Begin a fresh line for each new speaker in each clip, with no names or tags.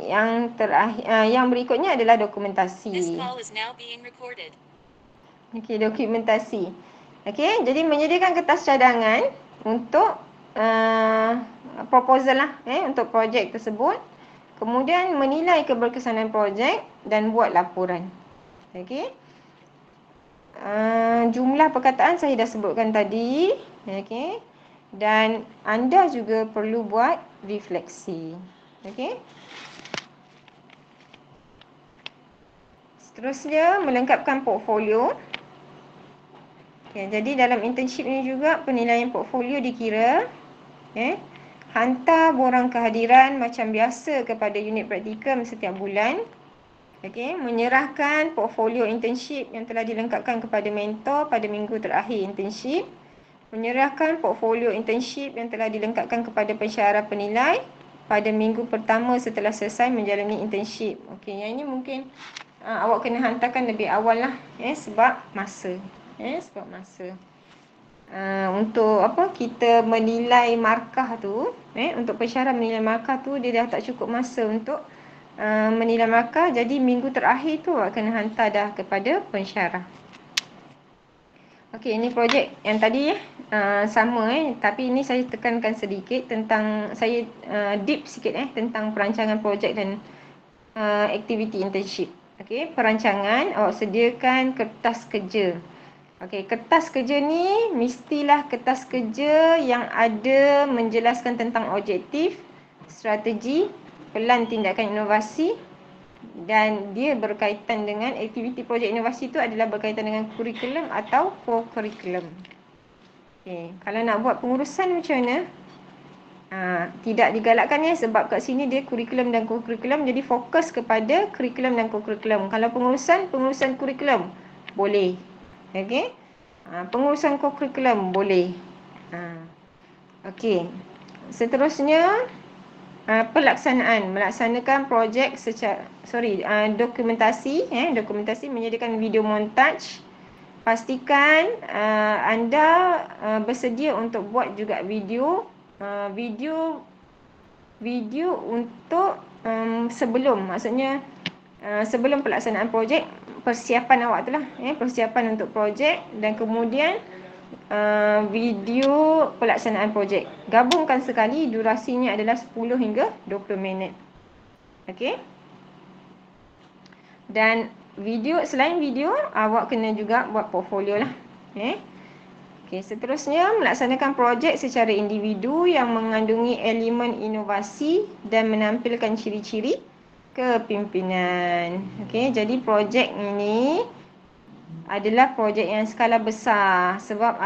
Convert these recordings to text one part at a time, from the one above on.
yang terakhir, yang berikutnya adalah dokumentasi. Okey, dokumentasi. Okey, jadi menyediakan kertas cadangan untuk proposal lah, untuk projek tersebut. Kemudian menilai keberkesanan projek dan buat laporan. Okey. Jumlah perkataan saya dah sebutkan tadi. Okey. Dan anda juga perlu buat refleksi. Okey. Seterusnya, melengkapkan portfolio. Okay, jadi dalam internship ni juga penilaian portfolio dikira. Hantar borang kehadiran macam biasa kepada unit praktikum setiap bulan. Okay, menyerahkan portfolio internship yang telah dilengkapkan kepada mentor pada minggu terakhir internship. Menyerahkan portfolio internship yang telah dilengkapkan kepada pensyarah penilai pada minggu pertama setelah selesai menjalani internship. Okey, yang ini mungkin awak kena hantarkan lebih awal lah, sebab masa. Sebab masa. Untuk apa, kita menilai markah tu, untuk pensyarah menilai markah tu, dia dah tak cukup masa untuk menilai markah. Jadi minggu terakhir tu awak kena hantar dah kepada pensyarah. Okey, ini projek yang tadi sama, tapi ini saya tekankan sedikit tentang, saya deep sikit tentang perancangan projek dan aktiviti internship. Okey, perancangan, awak sediakan kertas kerja. Okey, kertas kerja ni mestilah kertas kerja yang ada menjelaskan tentang objektif, strategi, pelan tindakan inovasi, dan dia berkaitan dengan aktiviti projek inovasi tu adalah berkaitan dengan kurikulum atau co-curriculum. Okey, kalau nak buat pengurusan macam mana? Tidak digalakkan sebab kat sini dia kurikulum dan co-curriculum, jadi fokus kepada kurikulum dan co-curriculum. Kalau pengurusan kurikulum boleh. Okey. Pengurusan co-curriculum boleh. Okey. Seterusnya pelaksanaan, melaksanakan projek secara dokumentasi, dokumentasi, menyediakan video montage. Pastikan anda bersedia untuk buat juga video untuk sebelum, maksudnya sebelum pelaksanaan projek, persiapan awak tu lah, persiapan untuk projek, dan kemudian video pelaksanaan projek. Gabungkan sekali, durasinya adalah 10 hingga 20 minit. Okey. Dan video, selain video, awak kena juga buat portfolio lah. Okey, seterusnya melaksanakan projek secara individu yang mengandungi elemen inovasi dan menampilkan ciri-ciri kepimpinan. Okey, jadi projek ini adalah projek yang skala besar. Sebab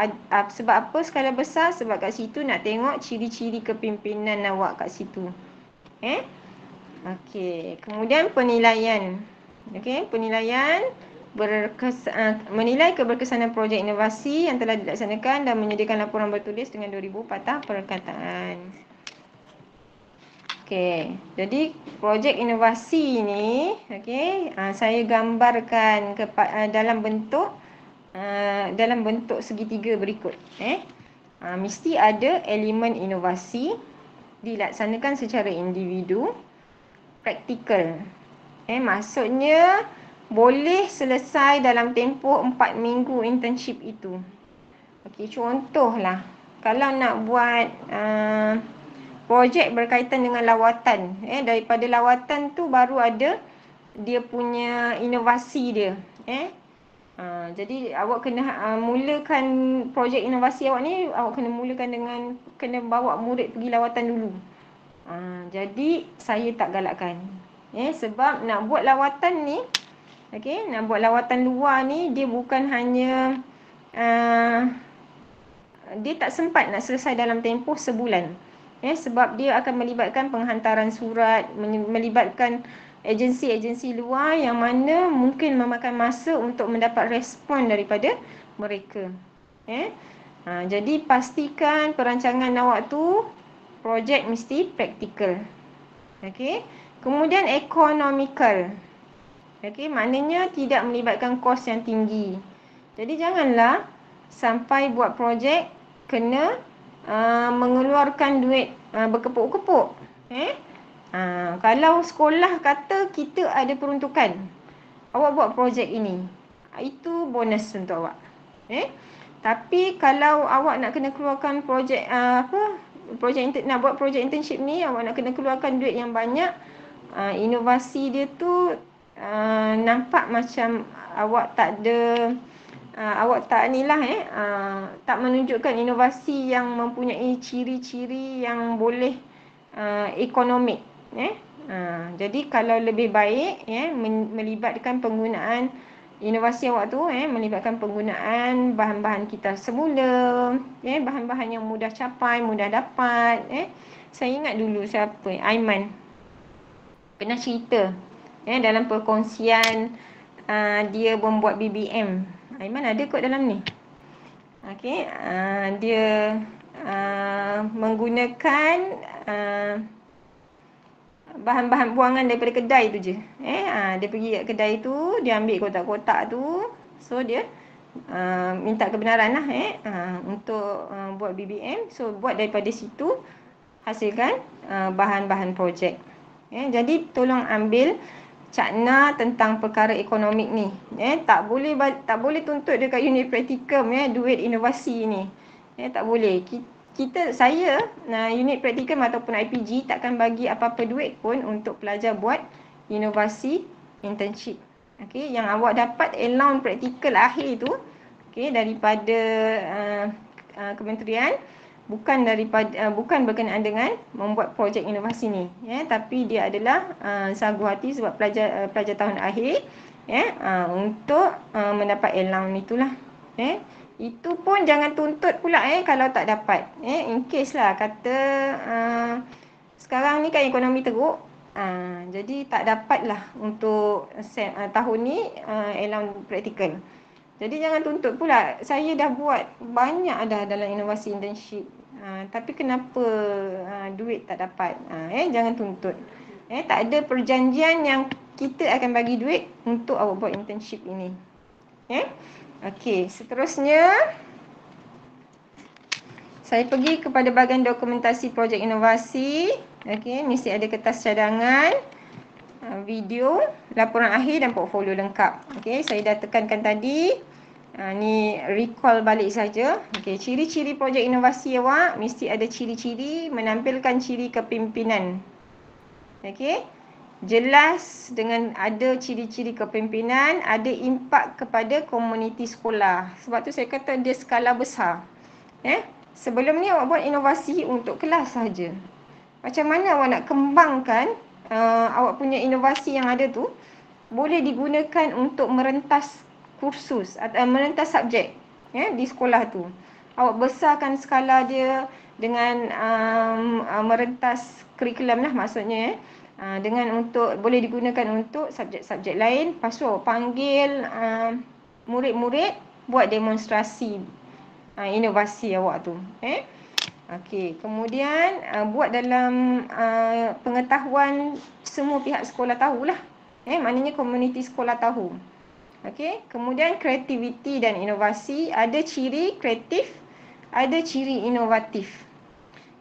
apa skala besar? Sebab kat situ nak tengok ciri-ciri kepimpinan awak kat situ. Okey, kemudian penilaian. Okey, penilaian menilai keberkesanan projek inovasi yang telah dilaksanakan dan menyediakan laporan bertulis dengan 2000 patah perkataan. Okey, jadi projek inovasi ni, saya gambarkan dalam bentuk segitiga berikut. Mesti ada elemen inovasi, dilaksanakan secara individu, praktikal. Maksudnya boleh selesai dalam tempoh 4 minggu internship itu. Okey, contohlah, kalau nak buat projek berkaitan dengan lawatan, daripada lawatan tu baru ada dia punya inovasi dia. Jadi awak kena mulakan projek inovasi awak ni, awak kena mulakan dengan kena bawa murid pergi lawatan dulu. Jadi saya tak galakkan. Sebab nak buat lawatan ni, nak buat lawatan luar ni, dia bukan hanya dia tak sempat nak selesai dalam tempoh sebulan. Sebab dia akan melibatkan penghantaran surat, melibatkan agensi-agensi luar yang mana mungkin memakan masa untuk mendapat respon daripada mereka. Jadi pastikan perancangan awak tu projek mesti praktikal. Kemudian ekonomikal. Maknanya tidak melibatkan kos yang tinggi. Jadi janganlah sampai buat projek kena mengeluarkan duit berkepuk-kepuk. Kalau sekolah kata kita ada peruntukan, awak buat projek ini, itu bonus untuk awak. Tapi kalau awak nak kena keluarkan projek nak buat projek internship ni, awak nak kena keluarkan duit yang banyak, inovasi dia tu nampak macam awak tak ada awak tak tak menunjukkan inovasi yang mempunyai ciri-ciri yang boleh ekonomik. Jadi kalau lebih baik melibatkan penggunaan inovasi awak tu melibatkan penggunaan bahan-bahan kita semula, bahan-bahan yang mudah capai, mudah dapat. Saya ingat dulu siapa Aiman pernah cerita dalam perkongsian dia membuat BBM. Aiman ada kot dalam ni. Dia menggunakan bahan-bahan buangan daripada kedai tu je. Dia pergi kat kedai tu, dia ambil kotak-kotak tu, so dia minta kebenaran lah untuk buat BBM. So buat daripada situ, hasilkan bahan-bahan projek. Jadi tolong ambil cakna tentang perkara ekonomik ni. Tak boleh tuntut dekat unit praktikum duit inovasi ni. Tak boleh. Saya unit praktikum ataupun IPG takkan bagi apa-apa duit pun untuk pelajar buat inovasi internship. Yang awak dapat allowance praktikal akhir tu daripada kementerian, bukan berkenaan dengan membuat projek inovasi ni, tapi dia adalah sagu hati sebab pelajar tahun akhir untuk mendapat allowance itulah. Itu pun jangan tuntut pula kalau tak dapat. In case lah kata sekarang ni kan ekonomi teruk, jadi tak dapat lah untuk tahun ni allowance praktikal. Jadi jangan tuntut pula. Saya dah buat banyak dah dalam inovasi internship, tapi kenapa duit tak dapat. Jangan tuntut. Tak ada perjanjian yang kita akan bagi duit untuk awak buat internship ini. Okey, seterusnya saya pergi kepada bahagian dokumentasi projek inovasi. Mesti ada kertas cadangan, video, laporan akhir dan portfolio lengkap. Saya dah tekankan tadi. Ni recall balik saja. Ciri-ciri projek inovasi awak mesti ada ciri-ciri menampilkan ciri kepimpinan. Jelas dengan ada ciri-ciri kepimpinan, ada impak kepada komuniti sekolah. Sebab tu saya kata dia skala besar. Sebelum ni awak buat inovasi untuk kelas saja. Macam mana awak nak kembangkan awak punya inovasi yang ada tu boleh digunakan untuk merentas kursus atau merentas subjek di sekolah tu. Awak besarkan skala dia dengan merentas kurikulum lah maksudnya. Dengan untuk boleh digunakan untuk subjek-subjek lain. Lepas tu panggil murid-murid buat demonstrasi inovasi awak tu. Kemudian buat dalam pengetahuan semua pihak sekolah tahulah. Maknanya komuniti sekolah tahu. Kemudian kreativiti dan inovasi, ada ciri kreatif, ada ciri inovatif.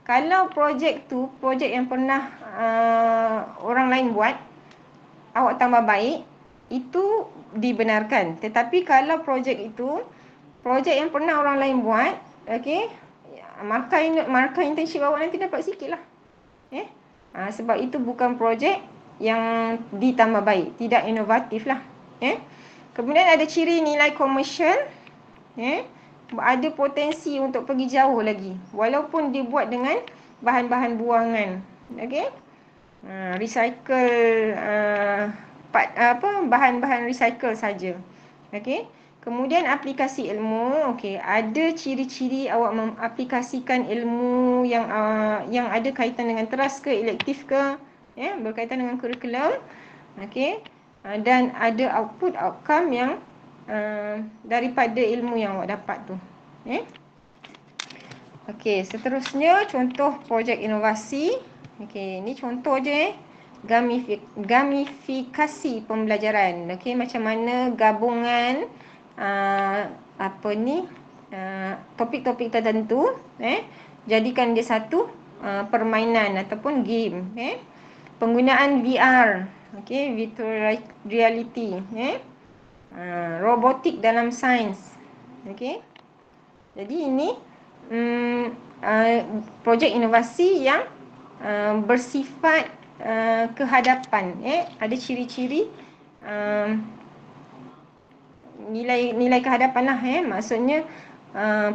Kalau projek tu, projek yang pernah orang lain buat, awak tambah baik, itu dibenarkan. Tetapi kalau projek itu, projek yang pernah orang lain buat, markah internship awak nanti dapat sikit lah. Sebab itu bukan projek yang ditambah baik, tidak inovatif lah. Kemudian ada ciri nilai komersial, ada potensi untuk pergi jauh lagi walaupun dibuat dengan bahan-bahan buangan. Recycle bahan-bahan recycle saja. Kemudian aplikasi ilmu, ada ciri-ciri awak mengaplikasikan ilmu yang ada kaitan dengan teras ke elektif ke, berkaitan dengan kurikulum. Dan ada outcome yang daripada ilmu yang awak dapat tu. Seterusnya contoh projek inovasi. Ni contoh je gamifikasi pembelajaran. Macam mana gabungan topik-topik tertentu jadikan dia satu permainan ataupun game. penggunaan VR, okey, virtual reality, robotik dalam sains. Okey. Jadi ini projek inovasi yang bersifat kehadapan, ada ciri-ciri nilai kehadapan lah, maksudnya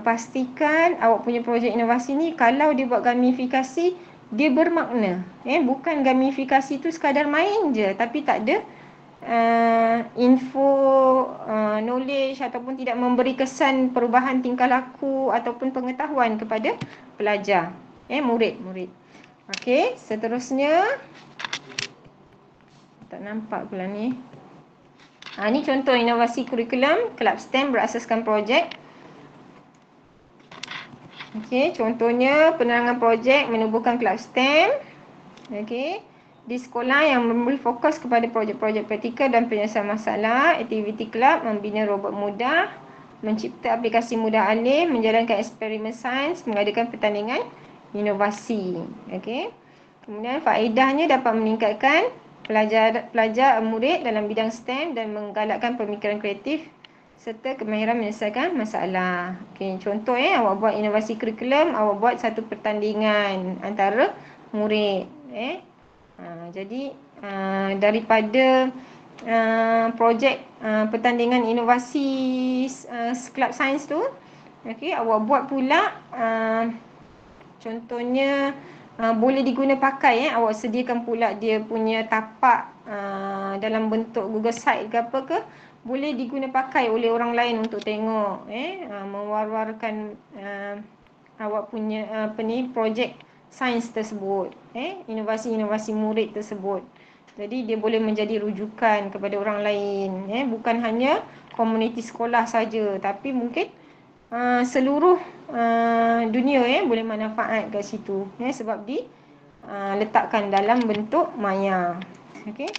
pastikan awak punya projek inovasi ni kalau dia buat gamifikasi, dia bermakna, bukan gamifikasi tu sekadar main je tapi tak ada info, knowledge ataupun tidak memberi kesan perubahan tingkah laku ataupun pengetahuan kepada pelajar, murid. Okey, seterusnya tak nampak pula ni. Ini contoh inovasi kurikulum kelab STEM berasaskan projek. Okey, contohnya penerangan projek menubuhkan kelab STEM. Okey, di sekolah yang memberi fokus kepada projek-projek praktikal dan penyelesaian masalah. Aktiviti kelab membina robot mudah, mencipta aplikasi mudah alih, menjalankan eksperimen sains, mengadakan pertandingan inovasi. Okey. Kemudian faedahnya dapat meningkatkan pelajar murid dalam bidang STEM dan menggalakkan pemikiran kreatif serta kemahiran menyelesaikan masalah. Okey, contoh awak buat inovasi kurikulum, awak buat satu pertandingan antara murid. Jadi daripada projek pertandingan inovasi kelab sains tu, okey, awak buat pula contohnya boleh diguna pakai, awak sediakan pula dia punya tapak dalam bentuk Google Site ke apa ke, boleh diguna pakai oleh orang lain untuk tengok, mewar-warkan awak punya projek sains tersebut, inovasi-inovasi murid tersebut. Jadi dia boleh menjadi rujukan kepada orang lain, bukan hanya komuniti sekolah saja tapi mungkin seluruh dunia boleh manfaat kat situ, sebab letakkan dalam bentuk maya. Okey.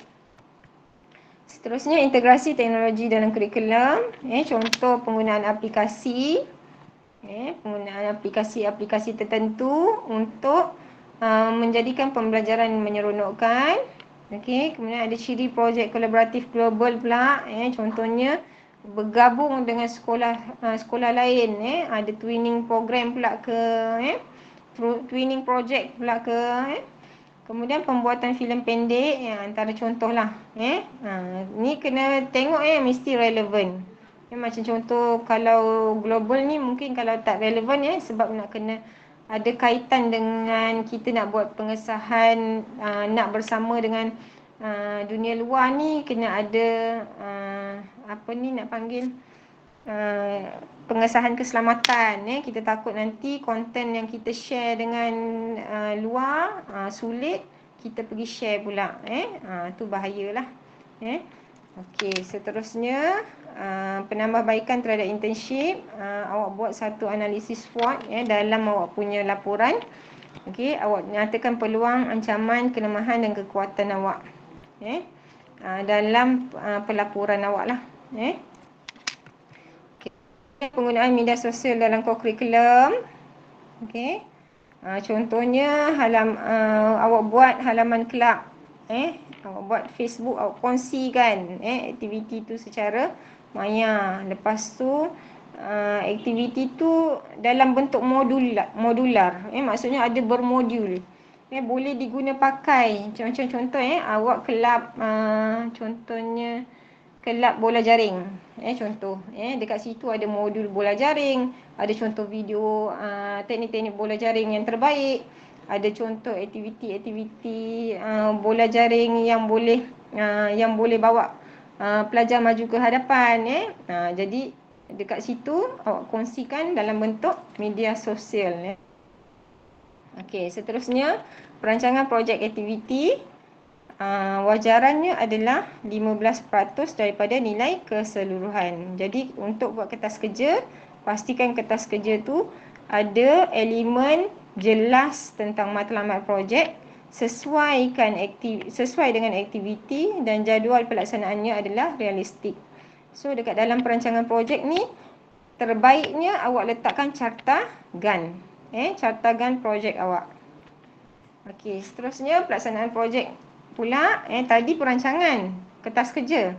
Seterusnya integrasi teknologi dalam kurikulum, contoh penggunaan aplikasi, penggunaan aplikasi tertentu untuk menjadikan pembelajaran menyeronokkan. Okey, kemudian ada ciri projek kolaboratif global pula, contohnya bergabung dengan sekolah lain, ada twinning program pula ke, twinning project pula ke, kemudian pembuatan filem pendek, antara contohlah, ni kena tengok, mesti relevan. Macam contoh kalau global ni mungkin kalau tak relevan, sebab nak kena ada kaitan dengan kita nak buat pengesahan, nak bersama dengan dunia luar ni, kena ada nak panggil pengesahan keselamatan. Kita takut nanti konten yang kita share dengan luar sulit kita pergi share pula, tu bahayalah. Okey, seterusnya penambahbaikan terhadap internship, awak buat satu analisis SWOT dalam awak punya laporan. Okey, awak nyatakan peluang, ancaman, kelemahan dan kekuatan awak dalam pelaporan awak lah. Okay. Penggunaan media sosial dalam kurikulum. Okey. Contohnya awak buat halaman kelab, awak buat Facebook, awak kongsikan aktiviti tu secara maya. Lepas tu aktiviti tu dalam bentuk modular, maksudnya ada bermodul, boleh diguna pakai. Macam contoh awak kelab contohnya kelab bola jaring, contoh dekat situ ada modul bola jaring, ada contoh video teknik-teknik bola jaring yang terbaik, ada contoh aktiviti bola jaring yang boleh bawa pelajar maju ke hadapan. Jadi dekat situ awak kongsikan dalam bentuk media sosial. Okey, seterusnya perancangan projek aktiviti, wajarannya adalah 15% daripada nilai keseluruhan. Jadi untuk buat kertas kerja, pastikan kertas kerja tu ada elemen jelas tentang matlamat projek, sesuai dengan aktiviti dan jadual pelaksanaannya adalah realistik. So dekat dalam perancangan projek ni, terbaiknya awak letakkan carta GAN, carta GAN projek awak. Okey, seterusnya pelaksanaan projek pula tadi perancangan kertas kerja.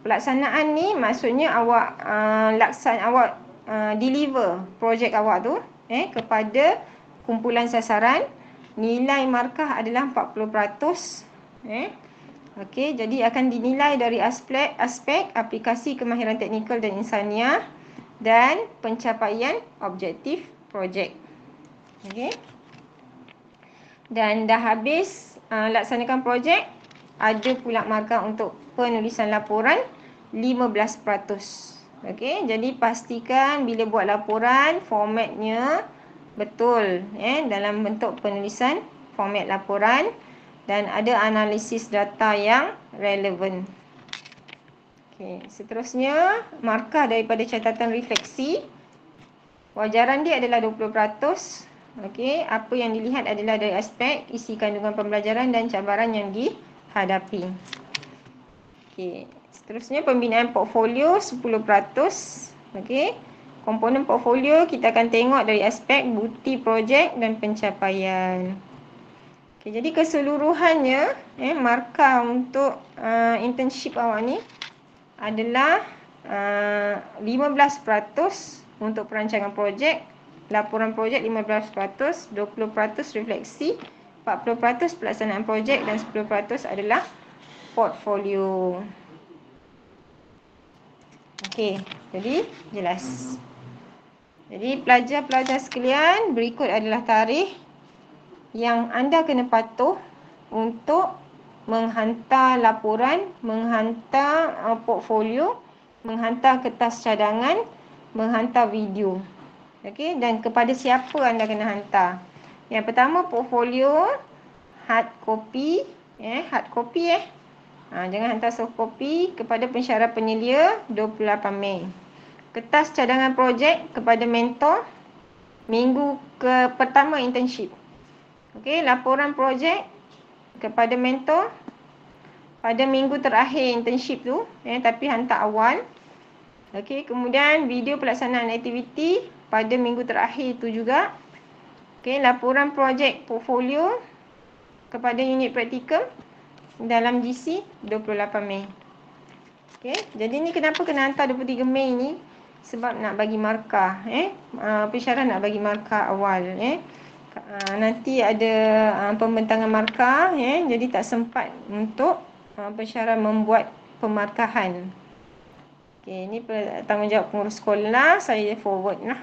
Pelaksanaan ni maksudnya awak deliver projek awak tu kepada kumpulan sasaran. Nilai markah adalah 40%. Okey, jadi akan dinilai dari aspek aplikasi kemahiran teknikal dan insaniah dan pencapaian objektif projek. Okey. Dan dah habis laksanakan projek, ada pula markah untuk penulisan laporan 15%. Okey, jadi pastikan bila buat laporan formatnya betul dalam bentuk penulisan format laporan dan ada analisis data yang relevan. Okey, seterusnya markah daripada catatan refleksi. Wajaran dia adalah 20%. Okey, apa yang dilihat adalah dari aspek isi kandungan pembelajaran dan cabaran yang dihadapi. Okey, seterusnya pembinaan portfolio 10%. Okey, komponen portfolio kita akan tengok dari aspek bukti projek dan pencapaian. Okey, jadi keseluruhannya markah untuk internship awak ni adalah 15% untuk perancangan projek, laporan projek 15%, 20% refleksi, 40% pelaksanaan projek dan 10% adalah portfolio. Okey, jadi jelas. Jadi pelajar-pelajar sekalian, berikut adalah tarikh yang anda kena patuh untuk menghantar laporan, menghantar portfolio, menghantar kertas cadangan, menghantar video. Okey, dan kepada siapa anda kena hantar? Yang pertama portfolio hard copy, jangan hantar soft copy kepada pensyarah penyelia 28 Mei. Kertas cadangan projek kepada mentor minggu pertama internship. Okey, laporan projek kepada mentor pada minggu terakhir internship tu, tapi hantar awal. Okey, kemudian video pelaksanaan aktiviti pada minggu terakhir tu juga. Okey, laporan projek portfolio kepada unit praktikum dalam GC 28 Mei. Okey, jadi ni kenapa kena hantar 23 Mei ni? Sebab nak bagi markah, pensyarah nak bagi markah awal, nanti ada pembentangan markah, jadi tak sempat untuk pensyarah membuat pemarkahan. Okey, ini tanggungjawab pengurus sekolah, saya forward lah.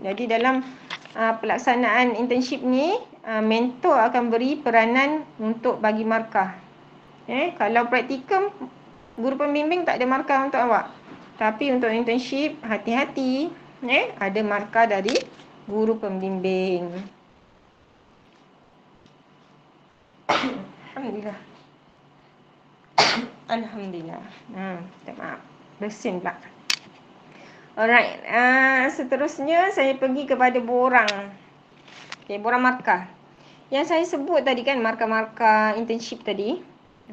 Jadi dalam pelaksanaan internship ni, mentor akan beri peranan untuk bagi markah. Kalau praktikum, guru pembimbing tak ada markah untuk awak. Tapi untuk internship, hati-hati, ada markah dari guru pembimbing. Alhamdulillah. Alhamdulillah. Minta maaf. Bersin pula. Alright. Seterusnya saya pergi kepada borang. Okey, borang markah. Yang saya sebut tadi kan markah-markah internship tadi.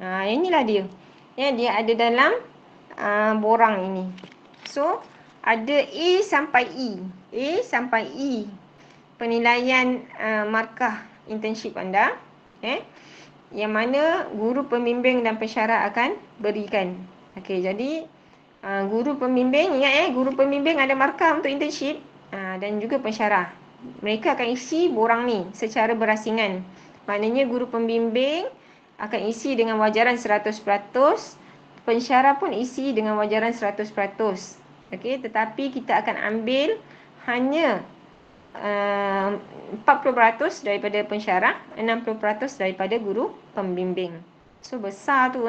Inilah dia. Dia ada dalam borang ini. So, ada A sampai E. A sampai E. Penilaian markah internship anda. Yang mana guru pembimbing dan pensyarah akan berikan. Okey, jadi guru pembimbing, ingat guru pembimbing ada markah untuk internship dan juga pensyarah. Mereka akan isi borang ni secara berasingan. Maknanya guru pembimbing akan isi dengan wajaran 100%, pensyarah pun isi dengan wajaran 100%. Okey, tetapi kita akan ambil hanya 40% daripada pensyarah, 60% daripada guru pembimbing. So besar tu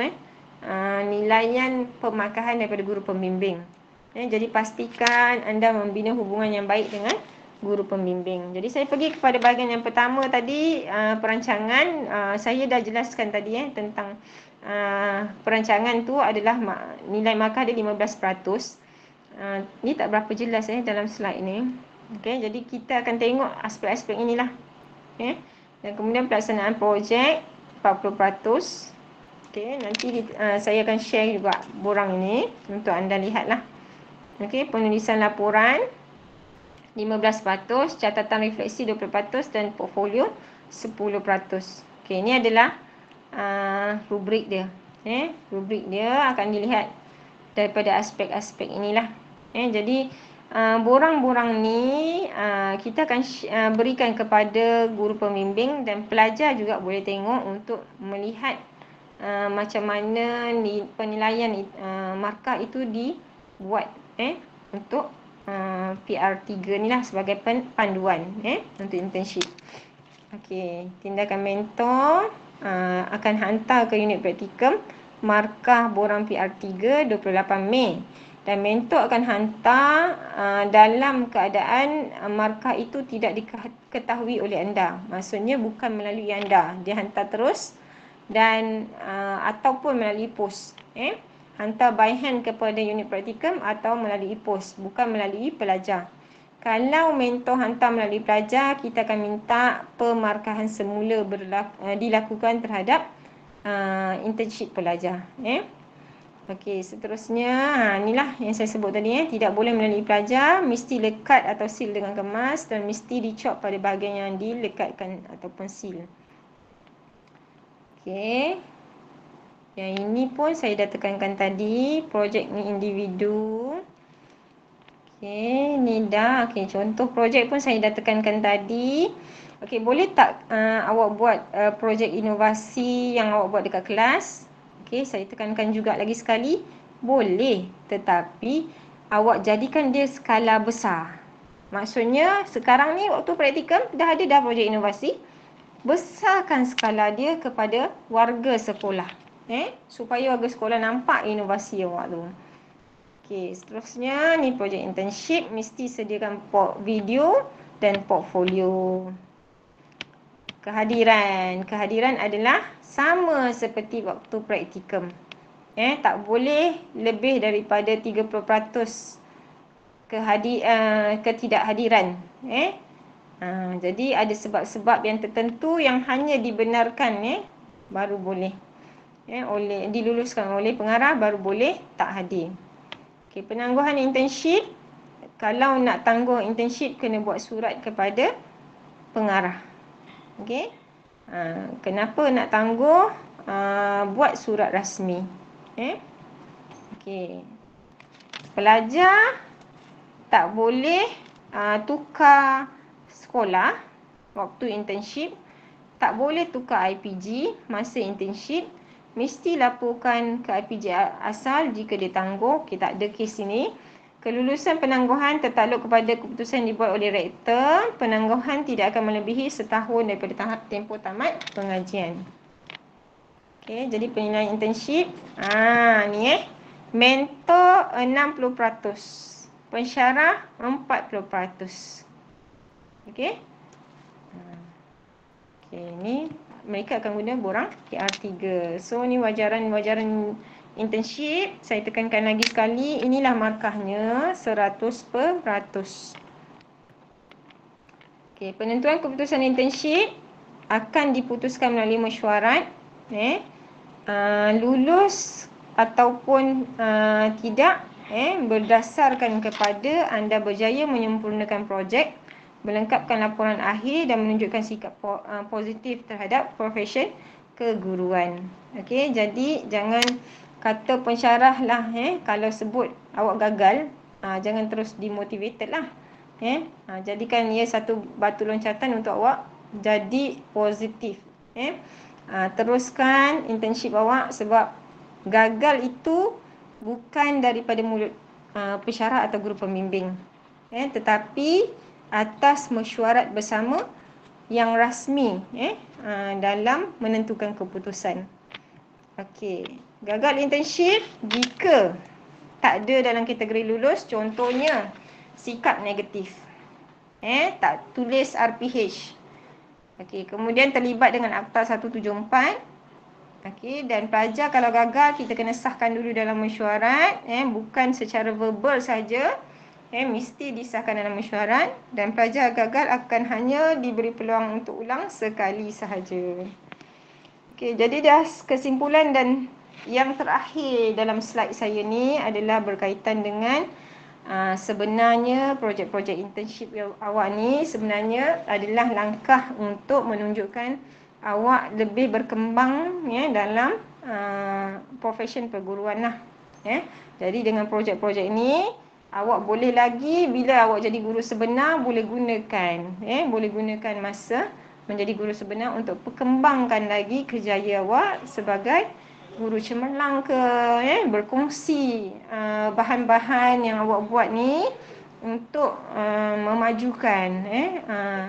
nilaian pemarkahan daripada guru pembimbing. Jadi pastikan anda membina hubungan yang baik dengan guru pembimbing. Jadi saya pergi kepada bahagian yang pertama tadi, perancangan. Saya dah jelaskan tadi tentang perancangan tu adalah nilai markah dia 15%. Ni tak berapa jelas dalam slide ni. Okey, jadi kita akan tengok aspek-aspek inilah. Dan kemudian pelaksanaan projek 40%. Okey, nanti saya akan share juga borang ini untuk anda lihatlah. Okey, penulisan laporan 15%, catatan refleksi 20% dan portfolio 10%. Okey, ini adalah rubrik dia. Rubrik dia akan dilihat daripada aspek-aspek inilah. Jadi borang-borang ni kita akan berikan kepada guru pembimbing, dan pelajar juga boleh tengok untuk melihat macam mana penilaian markah itu dibuat untuk PR3 ni lah sebagai panduan untuk internship. Okey, tindakan mentor akan hantar ke unit praktikum markah borang PR3 28 Mei. Dan mentor akan hantar dalam keadaan markah itu tidak diketahui oleh anda. Maksudnya bukan melalui anda. Dia hantar terus dan ataupun melalui pos. Hantar by hand kepada unit praktikum atau melalui pos, bukan melalui pelajar. Kalau mentor hantar melalui pelajar, kita akan minta pemarkahan semula dilakukan terhadap internship pelajar. Okey, seterusnya inilah yang saya sebut tadi. Tidak boleh melalui pelajar, mesti lekat atau seal dengan kemas dan mesti dicop pada bahagian yang dilekatkan ataupun seal. Okey. Yang ini pun saya dah tekankan tadi, projek ni individu. Okey, ni dah. Okey, contoh projek pun saya dah tekankan tadi. Okey, boleh tak awak buat projek inovasi yang awak buat dekat kelas? Okey, saya tekankan juga lagi sekali, boleh, tetapi awak jadikan dia skala besar. Maksudnya sekarang ni waktu praktikum dah ada dah projek inovasi, besarkan skala dia kepada warga sekolah, supaya warga sekolah nampak inovasi awak tu. Okey, seterusnya ni projek internship, mesti sediakan video dan portfolio. Kehadiran adalah sama seperti waktu praktikum. Tak boleh lebih daripada 30% ketidakhadiran. Jadi ada sebab-sebab yang tertentu yang hanya dibenarkan baru boleh diluluskan oleh pengarah, baru boleh tak hadir. Okey, penangguhan internship. Kalau nak tangguh internship, kena buat surat kepada pengarah. Okey. Kenapa nak tangguh? Buat surat rasmi. Okey. Pelajar tak boleh tukar sekolah waktu internship, tak boleh tukar IPG masa internship, mesti laporkan ke IPG asal jika dia tangguh. Kita ada kes ini. Kelulusan penangguhan tertakluk kepada keputusan dibuat oleh rektor. Penangguhan tidak akan melebihi setahun daripada tempoh tamat pengajian. Okey, jadi penilaian internship. Ni mentor 60%, pensyarah 40%. Okey. Okey, ni mereka akan guna borang PR3. So ni wajaran internship. Saya tekankan lagi sekali, inilah markahnya 100%. Okey, penentuan keputusan internship akan diputuskan melalui mesyuarat. Lulus ataupun tidak berdasarkan kepada anda berjaya menyempurnakan projek, melengkapkan laporan akhir dan menunjukkan sikap positif terhadap profesion keguruan. Okey, jadi jangan kata pensyarah lah kalau sebut awak gagal, jangan terus demotivated lah. Jadikan ia satu batu loncatan untuk awak jadi positif. Teruskan internship awak, sebab gagal itu bukan daripada mulut pensyarah atau guru pembimbing, tetapi atas mesyuarat bersama yang rasmi dalam menentukan keputusan. Okey, gagal internship jika tak ada dalam kategori lulus, contohnya sikap negatif, tak tulis RPH. Okey, kemudian terlibat dengan Akta 174. Okey, dan pelajar kalau gagal, kita kena sahkan dulu dalam mesyuarat, bukan secara verbal saja, mesti disahkan dalam mesyuarat. Dan pelajar gagal akan hanya diberi peluang untuk ulang sekali sahaja. Okey, jadi dah kesimpulan, dan yang terakhir dalam slide saya ni adalah berkaitan dengan sebenarnya projek-projek internship awak ni sebenarnya adalah langkah untuk menunjukkan awak lebih berkembang ya dalam profession perguruan lah. Jadi dengan projek-projek ni awak boleh lagi bila awak jadi guru sebenar boleh gunakan masa menjadi guru sebenar untuk perkembangkan lagi kerjaya awak sebagai guru cemerlang ke, berkongsi bahan-bahan yang awak buat ni untuk memajukan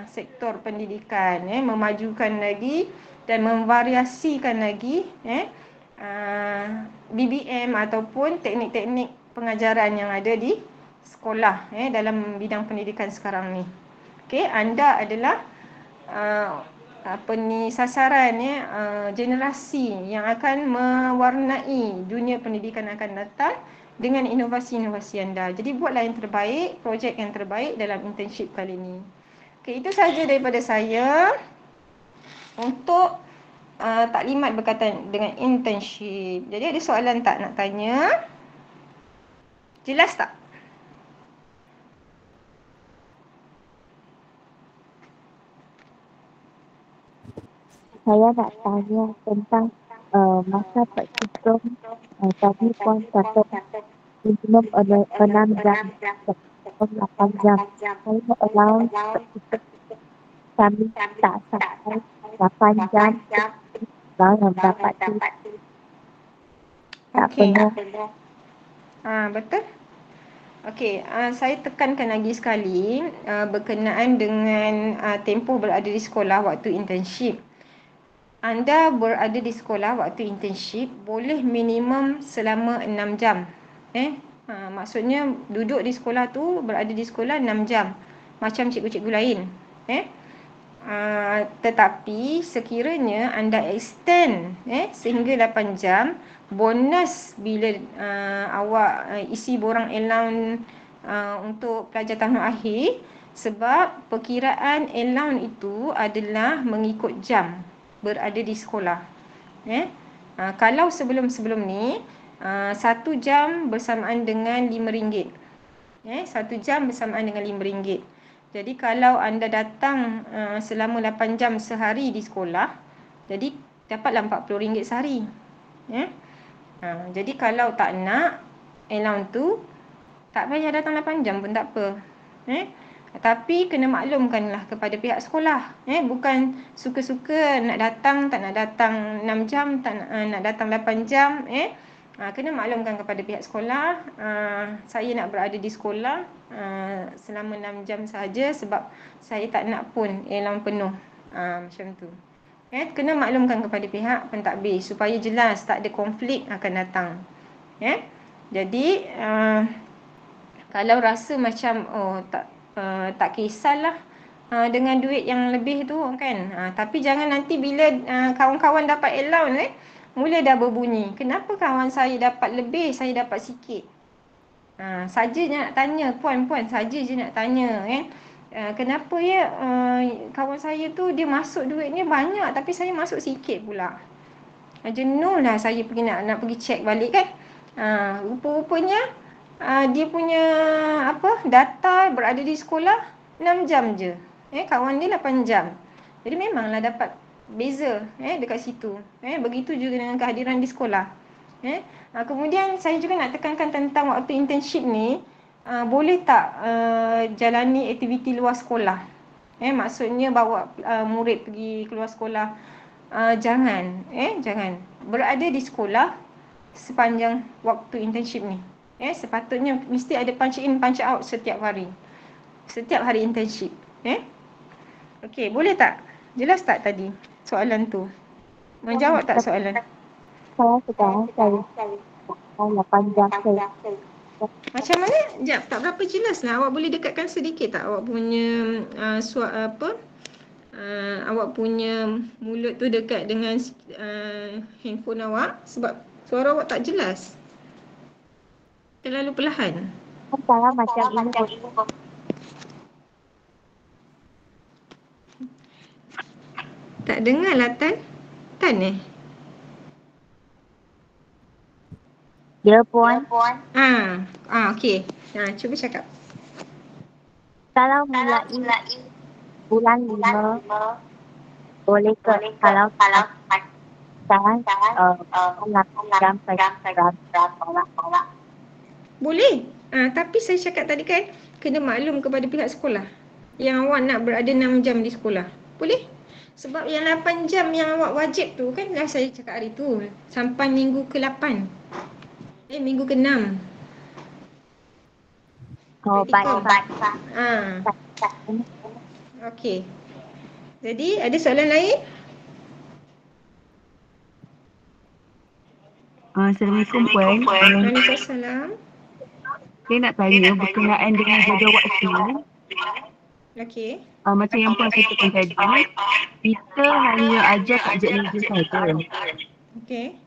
sektor pendidikan, memajukan lagi dan memvariasikan lagi BBM ataupun teknik-teknik pengajaran yang ada di sekolah dalam bidang pendidikan sekarang ni. Okey, anda adalah sasaran generasi yang akan mewarnai dunia pendidikan akan datang dengan inovasi-inovasi anda. Jadi buatlah yang terbaik, projek yang terbaik dalam internship kali ini. Okey, itu sahaja daripada saya untuk taklimat berkaitan dengan internship. Jadi ada soalan tak nak tanya? Jelas tak?
Saya nak tanya tentang masa praktikum tadi Puan kata minimum 6 jam atau 8 jam. Kalau allowance praktikum kami tak sampai 8 jam, kalau dapat tu tak penuh.
Betul? Okey, saya tekankan lagi sekali berkenaan dengan tempoh berada di sekolah waktu internship. Anda berada di sekolah waktu internship boleh minimum selama 6 jam. Maksudnya duduk di sekolah tu, berada di sekolah 6 jam. Macam cikgu-cikgu lain. Tetapi sekiranya anda extend sehingga 8 jam, bonus bila awak isi borang allowance untuk pelajar tahun akhir, sebab perkiraan allowance itu adalah mengikut jam berada di sekolah. Kalau sebelum-sebelum ni 1 jam bersamaan dengan RM5. 1 jam bersamaan dengan RM5. Jadi kalau anda datang selama 8 jam sehari di sekolah, jadi dapatlah RM40 sehari. Jadi kalau tak nak allowance tu, tak payah datang 8 jam pun tak apa. Tapi kena maklumkanlah kepada pihak sekolah. Bukan suka-suka nak datang, tak nak datang 6 jam, tak nak datang 8 jam. Kena maklumkan kepada pihak sekolah, saya nak berada di sekolah selama 6 jam sahaja sebab saya tak nak pun allowance penuh. Macam tu. Kena maklumkan kepada pihak pentadbir supaya jelas, tak ada konflik akan datang. Jadi kalau rasa macam tak kisahlah dengan duit yang lebih tu kan, tapi jangan nanti bila kawan-kawan dapat allowance mula dah berbunyi, kenapa kawan saya dapat lebih, saya dapat sikit. Saja je nak tanya, puan saja je nak tanya kan, kenapa kawan saya tu dia masuk duitnya banyak tapi saya masuk sikit pula. Jenuhlah saya pergi nak pergi check balik kan. Rupa-rupanya dia punya data berada di sekolah 6 jam je. Kawan dia 8 jam. Jadi memanglah dapat beza dekat situ. Begitu juga dengan kehadiran di sekolah. Kemudian saya juga nak tekankan tentang waktu internship ni, boleh tak jalani aktiviti luar sekolah. Maksudnya bawa murid pergi keluar sekolah. Jangan berada di sekolah sepanjang waktu internship ni. Sepatutnya mesti ada punch in punch out setiap hari internship. Okey, boleh tak? Jelas tak tadi soalan tu? Menjawab tak soalan?
Saya sekarang saya 8 jam saya.
Macam mana? Sekejap, tak berapa jelas lah. Awak boleh dekatkan sedikit tak awak punya awak punya mulut tu dekat dengan handphone awak, sebab suara awak tak jelas. Terlalu perlahan.
Antara macam ini.
Tak dengar lah Tan.
Ya puan.
Okey. Cuba cakap.
Kalau mulai bulan 5 boleh ke kalau kan anak sampai bawa.
Boleh. Tapi saya cakap tadi kan, kena maklum kepada pihak sekolah yang awak nak berada 6 jam di sekolah. Boleh? Sebab yang 8 jam yang awak wajib tu kan dah saya cakap hari tu, sampai minggu ke-8. Minggu ke-6.
Oh,
Praktikum.
baik.
Okey. Jadi ada soalan lain?
Assalamualaikum Puan.
Waalaikumsalam.
Saya nak tanya berkenaan dengan jadual waktu.
Okey.
Macam yang Puan katakan tadi, kita hanya ajar subjek major saja.
Okey.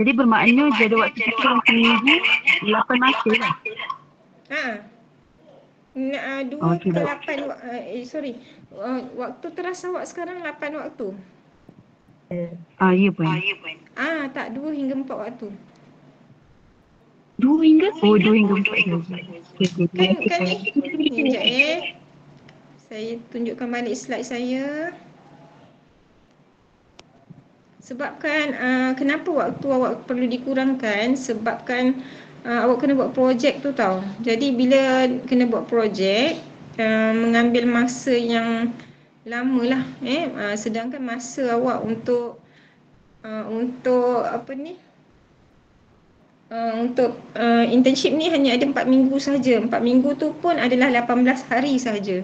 Jadi bermakna jadual waktu kita dalam seminggu 8 masa lah.
Dua
Okey,
ke
baik.
8 waktu terasa awak sekarang 8 waktu.
Ya Puan.
Tak 2 hingga 4 waktu.
2 hingga? Oh, 2 hingga 4 saja. Okey,
Kan
terima kasih.
ni sekejap Saya tunjukkan balik slide saya. Sebabkan kenapa waktu awak perlu dikurangkan, sebabkan awak kena buat projek tu tau. Jadi bila kena buat projek, mengambil masa yang lama lah. Sedangkan masa awak untuk apa ni, untuk internship ni hanya ada 4 minggu saja. 4 minggu tu pun adalah 18 hari saja.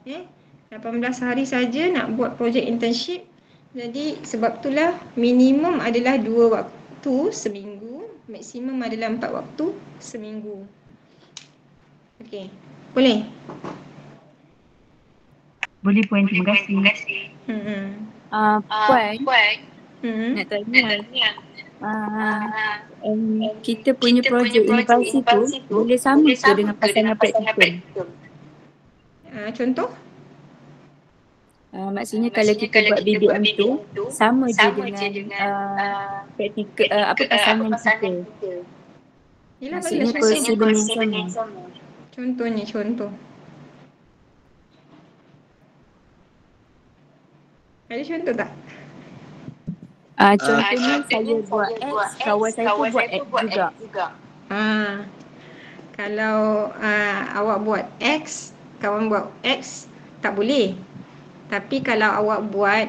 18 hari saja nak buat projek internship. Jadi sebab itulah minimum adalah 2 waktu seminggu, maksimum adalah 4 waktu seminggu. Okey. Boleh?
Boleh Puan, terima kasih.
Puan, nak tanya. Kita punya projek inovasi tu boleh sama ke dengan pasangan praktikum?
Contoh?
Maksudnya kalau kita buat BBM tu sama je dengan praktikal pasangan kita.
Yelah,
Maksudnya
bagilah
prosedur yang sama.
contoh. Ada contoh tak?
Contohnya saya buat X, kawan saya tu buat X juga.
Kalau awak buat X, kawan buat X, tak boleh. Tapi kalau awak buat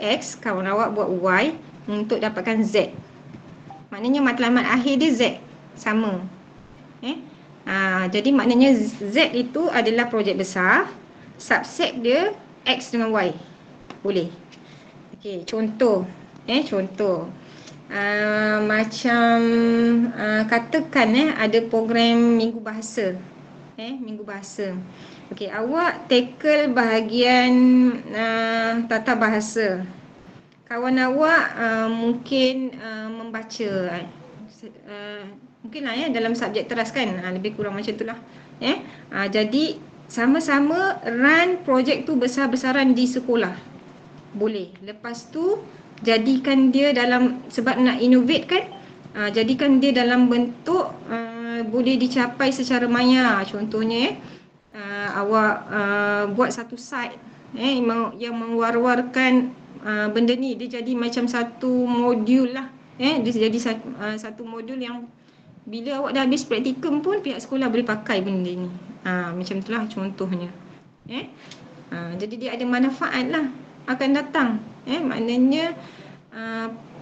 X, kawan awak buat Y untuk dapatkan Z. Maknanya matlamat akhir dia Z. Sama. Jadi maknanya Z itu adalah projek besar. Subset dia X dengan Y. Boleh. Okey, contoh. Contoh. Macam katakan ada program minggu bahasa. Minggu bahasa. Okey, awak tackle bahagian tata bahasa. Kawan awak mungkin membaca. Mungkinlah dalam subjek teras kan. Lebih kurang macam itulah. Jadi sama-sama run projek tu besar-besaran di sekolah. Boleh. Lepas tu jadikan dia dalam, sebab nak innovate kan, jadikan dia dalam bentuk boleh dicapai secara maya. Contohnya awak buat satu site yang mengwar-warkan benda ni. Dia jadi macam satu modul lah. Dia jadi satu modul yang bila awak dah habis praktikum pun pihak sekolah boleh pakai benda ni. Macam itulah contohnya. Jadi dia ada manfaat lah akan datang. Maknanya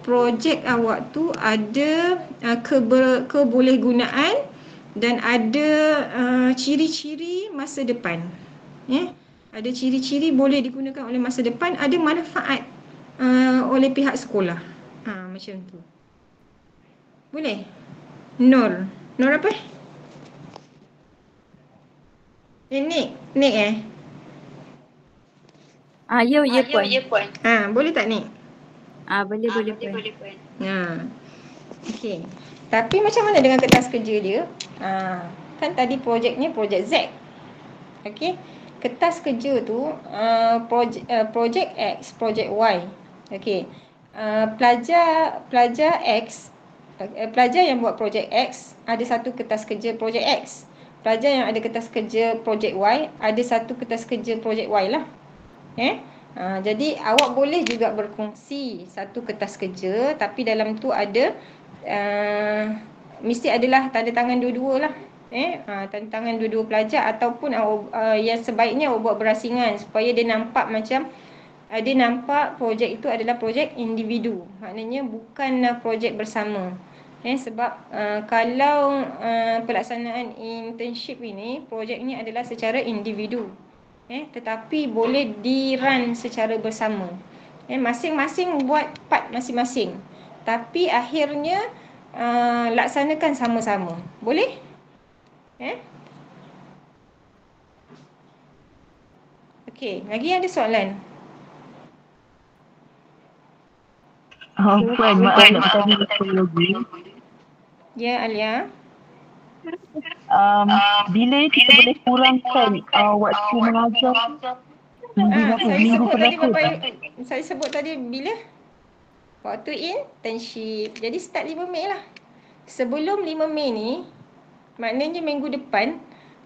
projek awak tu ada kebolehgunaan dan ada ciri-ciri masa depan. Ada ciri-ciri boleh digunakan oleh masa depan, ada manfaat oleh pihak sekolah. Macam tu. Boleh? Nur apa? Nik.
Ya puan.
Boleh tak Nik?
Boleh puan.
Okey. Tapi macam mana dengan kertas kerja dia? Kan tadi projeknya projek Z. Okey. Kertas kerja tu projek X, projek Y. Okey. Pelajar X, pelajar yang buat projek X ada satu kertas kerja projek X. Pelajar yang ada kertas kerja projek Y ada satu kertas kerja projek Y lah. Jadi awak boleh juga berkongsi satu kertas kerja, tapi dalam tu ada mesti adalah tanda tangan dua-dua lah. Tanda tangan dua-dua pelajar, ataupun yang sebaiknya awak buat berasingan supaya dia nampak macam dia nampak projek itu adalah projek individu. Maknanya bukanlah projek bersama. Sebab kalau pelaksanaan internship ini, projek ini adalah secara individu. Tetapi boleh di-run secara bersama. Masing-masing buat part masing-masing. Tapi akhirnya laksanakan sama-sama. Boleh? Okey, lagi ada soalan?
Puan, maaf nak bertanya satu lagi.
Ya, Alia.
Bila kita boleh kurangkan waktu mengajar minggu berapa? Minggu berapa?
Saya sebut tadi bila? Waktu internship. Jadi start 5 Mei lah. Sebelum 5 Mei ni, maknanya minggu depan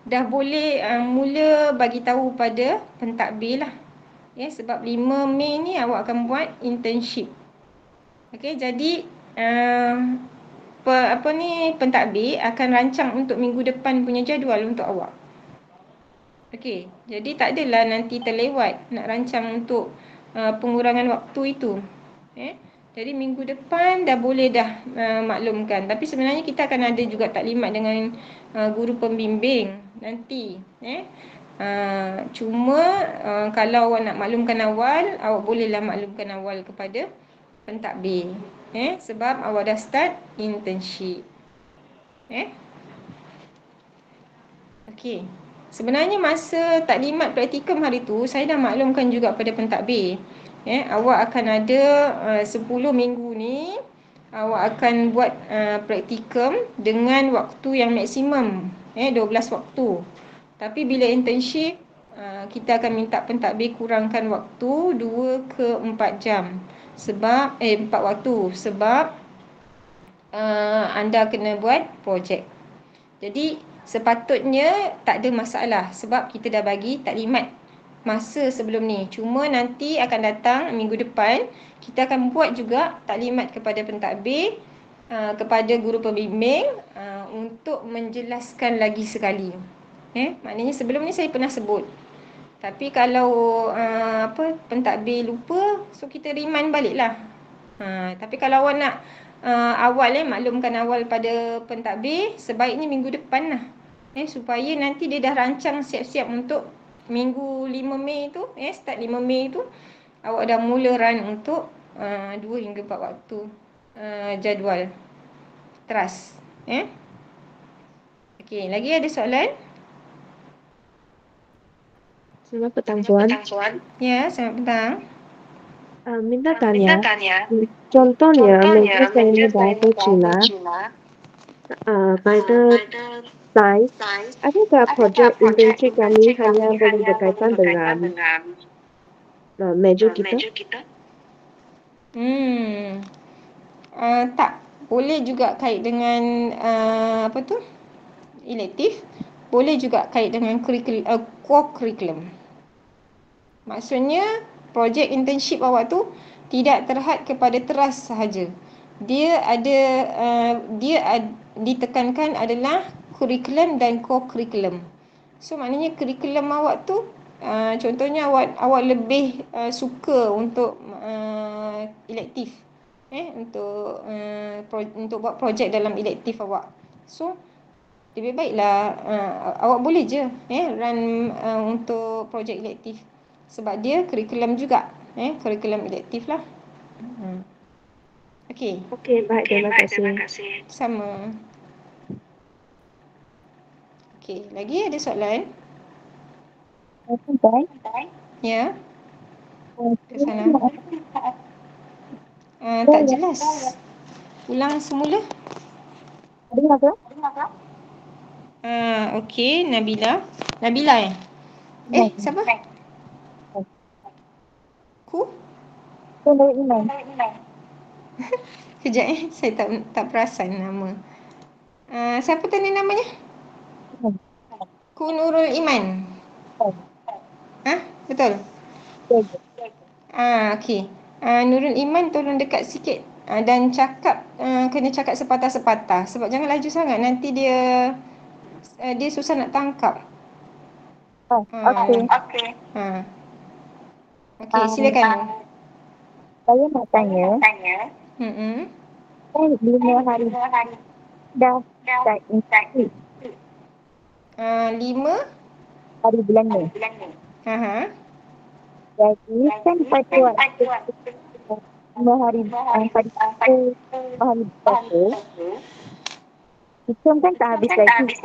dah boleh mula bagi tahu pada pentadbir lah. Sebab 5 Mei ni awak akan buat internship. Okey, jadi pentadbir akan rancang untuk minggu depan punya jadual untuk awak. Okey, jadi tak adalah nanti terlewat nak rancang untuk pengurangan waktu itu. Jadi minggu depan dah boleh dah maklumkan. Tapi sebenarnya kita akan ada juga taklimat dengan guru pembimbing nanti. Cuma kalau awak nak maklumkan awal, awak bolehlah maklumkan awal kepada pentadbir. Sebab awak dah start internship. Okey. Sebenarnya masa taklimat praktikum hari tu, saya dah maklumkan juga pada pentadbir. Awak akan ada 10 minggu ni, awak akan buat praktikum dengan waktu yang maksimum, 12 waktu. Tapi bila internship, kita akan minta pentadbir kurangkan waktu 2 ke 4 jam. Sebab 4 waktu. Sebab anda kena buat projek. Jadi sepatutnya tak ada masalah sebab kita dah bagi taklimat masa sebelum ni. Cuma nanti akan datang minggu depan, kita akan buat juga taklimat kepada pentadbir, kepada guru pembimbing untuk menjelaskan lagi sekali. Maknanya sebelum ni saya pernah sebut. Tapi kalau pentadbir lupa, so kita remind baliklah. Tapi kalau awak nak awal maklumkan awal pada pentadbir, sebaiknya minggu depan lah. Supaya nanti dia dah rancang siap-siap untuk minggu 5 Mei tu, start 5 Mei tu, awak dah mula run untuk 2 hingga 4 waktu jadual. Teras. Okey, lagi ada soalan?
Selamat petang, Puan.
Ya, selamat petang.
Minta tanya, contohnya minggu saya ni bahasa Cina, pada sains, adakah projek internship kami hanya boleh berkaitan dengan major kita?
Tak, boleh juga kait dengan elektif, boleh juga kait dengan core curriculum. Maksudnya projek internship awak tu tidak terhad kepada teras sahaja. Dia ditekankan adalah kurikulum dan core curriculum. So maknanya kurikulum awak tu contohnya awak lebih suka untuk elektif, untuk buat projek dalam elektif awak. So lebih baiklah awak boleh je run untuk projek elektif. Sebab dia kurikulum juga, kurikulum elektif lah. Okey.
Okey, baik, terima kasih.
Sama. Okey, lagi ada soalan? Ya. Ke sana. Tak jelas. Ulang semula. Okey, Nabila. Nabila siapa? Ku? Kejap saya tak perasan nama. Siapa tadi namanya? Ku Nurul Iman. Betul? Okey. Nurul Iman tolong dekat sikit dan cakap, kena cakap sepatah-sepatah sebab jangan laju sangat, nanti dia susah nak tangkap.
Okey.
Okey, silakan.
Saya nak tanya,
Hmm.
kan 5 hari dah start internship
5.
hari bulan Mei. Jadi kan pada waktu 5 hari pada waktu 5 hari berapa, hitung kan tak habis lagi.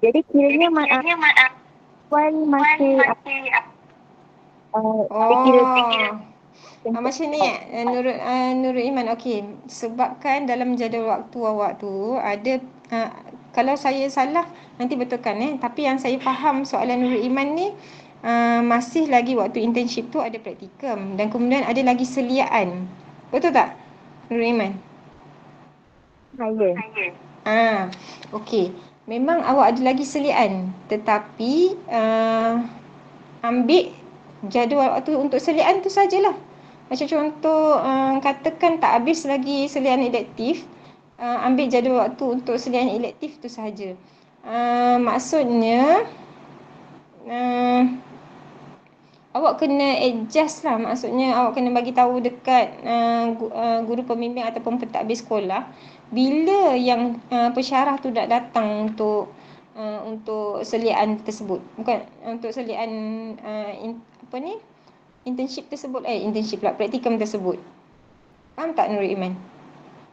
Jadi kiranya awal masih dia kira
Macam ni Nurul Iman. Okey, sebabkan dalam jadual waktu awak tu ada kalau saya salah nanti betulkan tapi yang saya faham soalan Nurul Iman ni masih lagi waktu internship tu ada praktikum dan kemudian ada lagi seliaan. Betul tak Nurul Iman?
saya.
Okey. Memang awak ada lagi seliaan tetapi ambil jadual waktu untuk seliaan tu sajalah. Macam contoh katakan tak habis lagi selian elektif, ambil jadual waktu untuk selian elektif tu sahaja. Maksudnya awak kena adjust lah. Maksudnya awak kena bagi tahu dekat guru pembimbing ataupun pentadbir sekolah bila yang pensyarah tu dah datang untuk selian tersebut. Bukan untuk selian internship tersebut, praktikum tersebut. Faham tak Nurul Iman?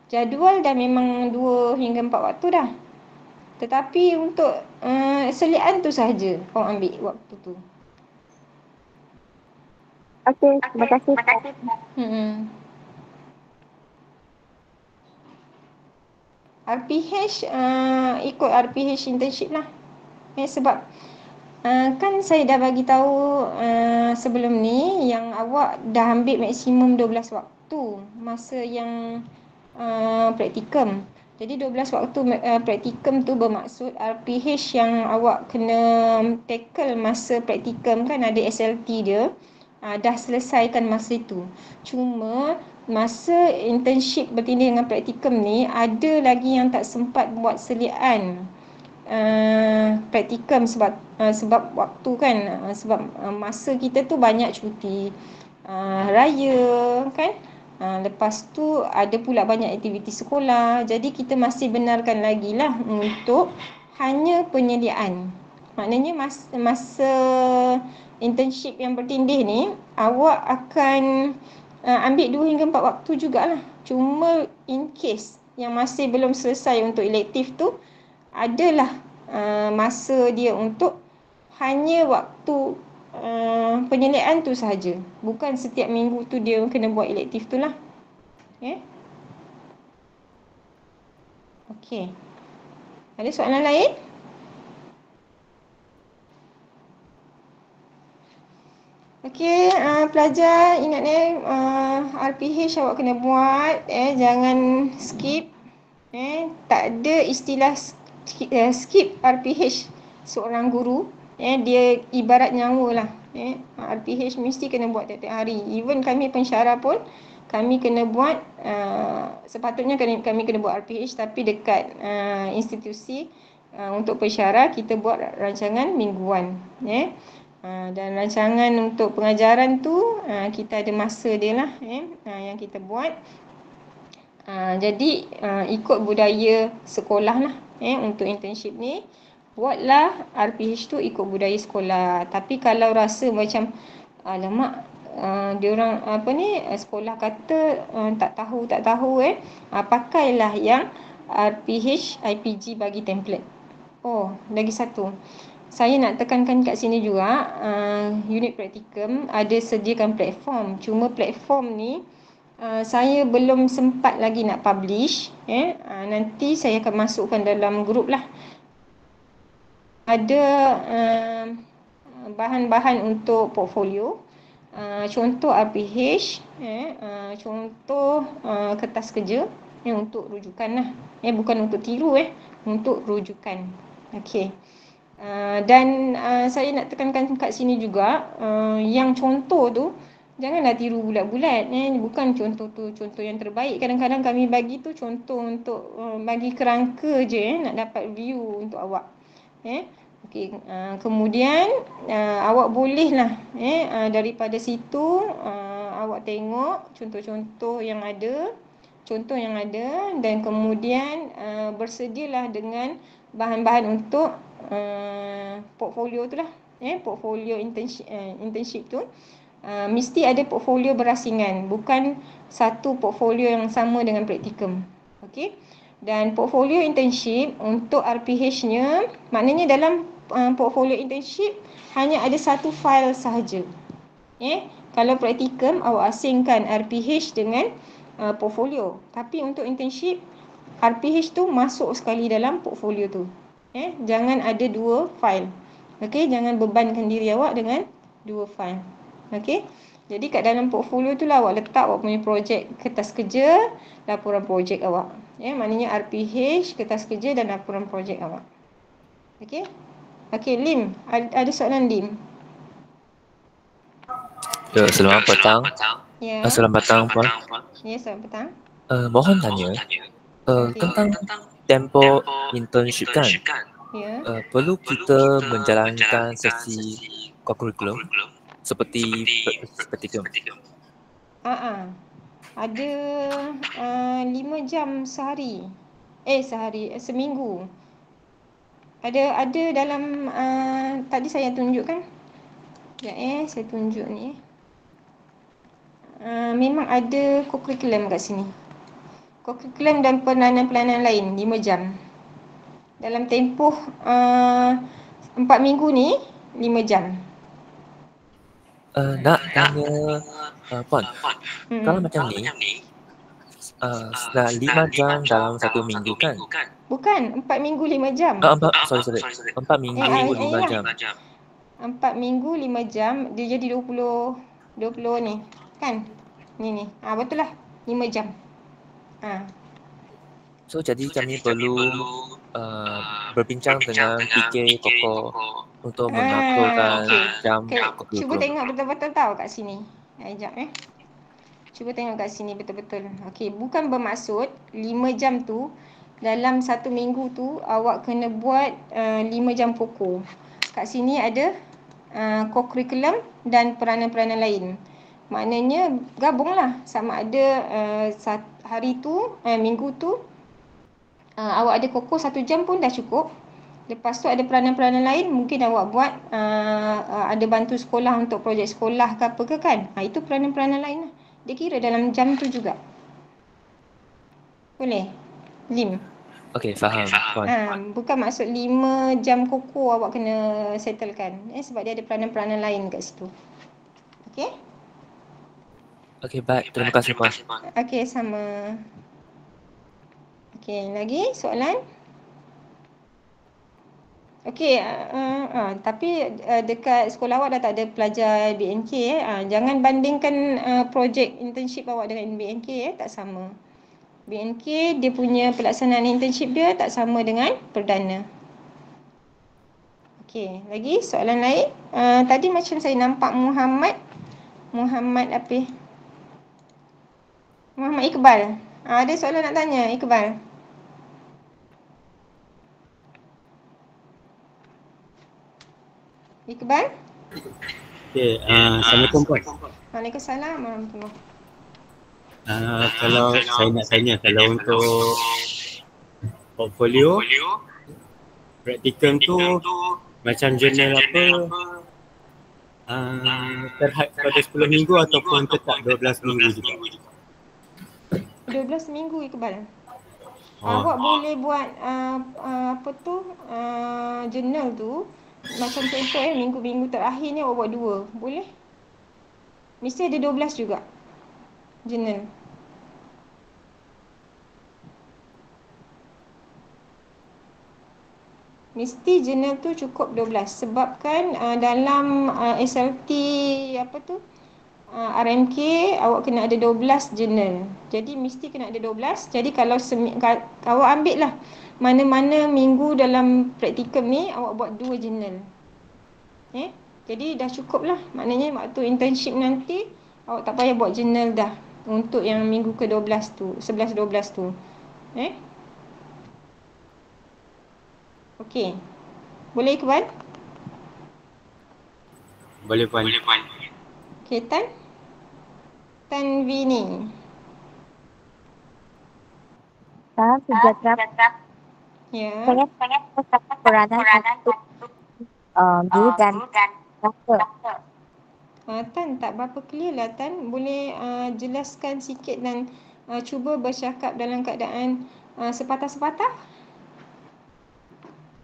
Jadual dah memang 2 hingga 4 waktu dah. Tetapi untuk selian tu sahaja awak ambil waktu tu.
Okey, terima kasih.
RPH ikut RPH internship lah. Sebab kan saya dah bagi tahu sebelum ni yang awak dah ambil maksimum 12 waktu masa yang praktikum. Jadi 12 waktu praktikum tu bermaksud RPH yang awak kena tackle masa praktikum kan ada SLT dia. Dah selesaikan masa itu. Cuma masa internship bertindih dengan praktikum ni ada lagi yang tak sempat buat selian praktikum sebab waktu kan, sebab masa kita tu banyak cuti raya kan. Lepas tu ada pula banyak aktiviti sekolah. Jadi kita masih benarkan lagi lah untuk hanya penyediaan. Maknanya masa internship yang bertindih ni awak akan ambil 2 hingga 4 waktu jugalah. Cuma in case yang masih belum selesai untuk elektif tu adalah masa dia untuk hanya waktu penyelidikan tu sahaja. Bukan setiap minggu tu dia kena buat elektif tu lah. Okey. Ada soalan lain? Okey, pelajar ingat RPH awak kena buat, jangan skip. Tak ada istilah skip RPH seorang guru. Dia ibarat nyawa lah. RPH mesti kena buat tiap-tiap hari. Even kami pensyarah pun kami kena buat, sepatutnya kami kena buat RPH tapi dekat institusi untuk pensyarah kita buat rancangan mingguan. Dan rancangan untuk pengajaran tu kita ada masa dia lah yang kita buat. Jadi ikut budaya sekolah lah untuk internship ni. Buatlah RPH tu ikut budaya sekolah. Tapi kalau rasa macam alamak diorang sekolah kata tak tahu pakailah yang RPH IPG bagi template. Lagi satu, saya nak tekankan kat sini juga, unit praktikum ada sediakan platform. Cuma platform ni saya belum sempat lagi nak publish. Nanti saya akan masukkan dalam grup lah. Ada bahan-bahan untuk portfolio, contoh RPH, contoh kertas kerja untuk rujukan lah. Bukan untuk tiru, untuk rujukan. Okey. Dan saya nak tekankan kat sini juga, yang contoh tu Janganlah tiru bulat-bulat. Bukan contoh tu contoh yang terbaik. Kadang-kadang kami bagi tu contoh untuk bagi kerangka je nak dapat view untuk awak. Okey, kemudian awak bolehlah daripada situ awak tengok contoh-contoh yang ada, dan kemudian bersedialah dengan bahan-bahan untuk portfolio tu lah. Portfolio internship tu. Mesti ada portfolio berasingan, bukan satu portfolio yang sama dengan praktikum. Okey. Dan portfolio internship untuk RPH-nya, maknanya dalam portfolio internship hanya ada satu file sahaja. Kalau praktikum awak asingkan RPH dengan portfolio, tapi untuk internship RPH tu masuk sekali dalam portfolio tu. Jangan ada dua file. Okey, jangan bebankan diri awak dengan dua file. Okey. Jadi kat dalam portfolio tu lah awak letak awak punya projek kertas kerja, laporan projek awak. Maknanya RPH, kertas kerja dan laporan projek awak. Okey. Okey, Lim, ada soalan Lim?
Ya, selamat petang.
Ya.
Selamat petang, Puan.
Ya, selamat petang.
Mohon tanya tentang tempo internship kan?
Ya.
Perlu kita menjalankan sesi co-curriculum seperti praktikum.
Ada 5 jam sehari. Seminggu. Ada dalam tadi saya tunjukkan. Saya tunjuk ni. Memang ada co-curriculum kat sini. Co-curriculum dan peranan-peranan lain 5 jam. Dalam tempoh 4 minggu ni 5 jam.
Nak tanya Puan, kalau macam ni dah 5 jam dalam 1 minggu kan?
Bukan, 4 minggu 5 jam.
4 minggu 5 jam.
4 minggu 5 jam, dia jadi 20 ni, kan? Ni. Betul lah, 5 jam.
So jadi kami perlu berbincang dengan PK Koko untuk mengaturkan jam.
Cuba tengok betul-betul tahu kat sini. Sekejap Cuba tengok kat sini betul-betul. Okey, bukan bermaksud 5 jam tu dalam 1 minggu tu awak kena buat 5 jam koko. Kat sini ada co-curriculum dan peranan-peranan lain. Maknanya gabunglah, sama ada hari tu, minggu tu awak ada koko 1 jam pun dah cukup. Lepas tu ada peranan-peranan lain, mungkin awak buat ada bantu sekolah untuk projek sekolah ke apa ke kan. Itu peranan-peranan lain lah. Dia kira dalam jam tu juga. Boleh? Lim?
Okey, faham.
Bukan maksud 5 jam koko awak kena settlekan. Sebab dia ada peranan-peranan lain kat situ. Okey?
Okey, baik. Terima kasih, Puan.
Okey, sama. Okey, lagi soalan? Okey, tapi dekat sekolah awak dah tak ada pelajar BNK. Jangan bandingkan projek internship awak dengan BNK. Tak sama. BNK dia punya pelaksanaan internship dia tak sama dengan perdana. Okey, lagi soalan lain? Tadi macam saya nampak Muhammad apa? Muhammad Iqbal. Ada soalan nak tanya, Iqbal? Iqbal?
Okey, Assalamualaikum Puan.
Waalaikumsalam warahmatullahi.
Kalau saya nak tanya, kalau untuk portfolio, praktikum tu macam jurnal apa, terhad pada 10 minggu ataupun tetap 12 minggu juga?
12 minggu Iqbal. Awak boleh buat jurnal tu. Macam contoh minggu-minggu terakhir ni awak buat 2. Boleh? Mesti ada 12 juga jurnal. Mesti jurnal tu cukup 12. Sebabkan dalam SLT RMK awak kena ada 12 jurnal. Jadi mesti kena ada 12. Jadi kalau awak ambil lah mana-mana minggu dalam praktikum ni awak buat 2 jurnal. Jadi dah cukup lah. Maknanya waktu internship nanti Awak tak payah buat journal dah untuk yang minggu ke-12 tu, 11-12 tu. Okey. Boleh Iqbal?
Boleh Puan.
Okey, Tan Vini.
Salam sejahtera.
Ya.
Saya peranan untuk guru dan doktor.
Tan, tak berapa clear lah Tan. Boleh jelaskan sikit dan cuba bercakap dalam keadaan sepatah-sepatah?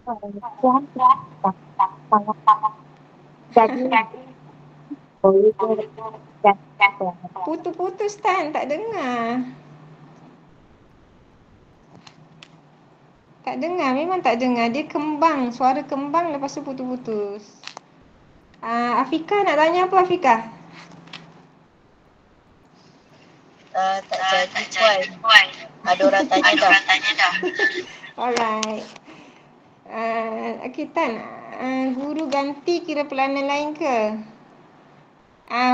Tuhan jadi boleh dan
Putus-putus Tan, tak dengar. Tak dengar, memang tak dengar. Dia kembang, suara kembang lepas tu putus-putus. Afika nak tanya apa Afika?
Tak jadi Puan. Ada orang tanya dah.
Alright. Okey Tan, guru ganti kira peranan lain ke?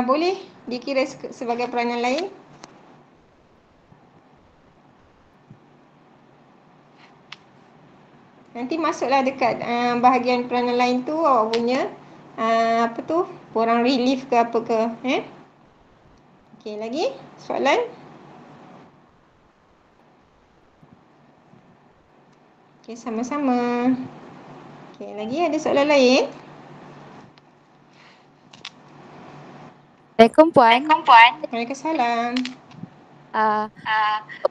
Boleh dikira sebagai peranan lain? Nanti masuklah dekat bahagian peranan lain tu awak punya apa tu? Borang relief ke apa ke, Okey, lagi soalan? Okey, sama-sama. Okey, lagi ada soalan lain?
Assalamualaikum Puan.
Waalaikumsalam.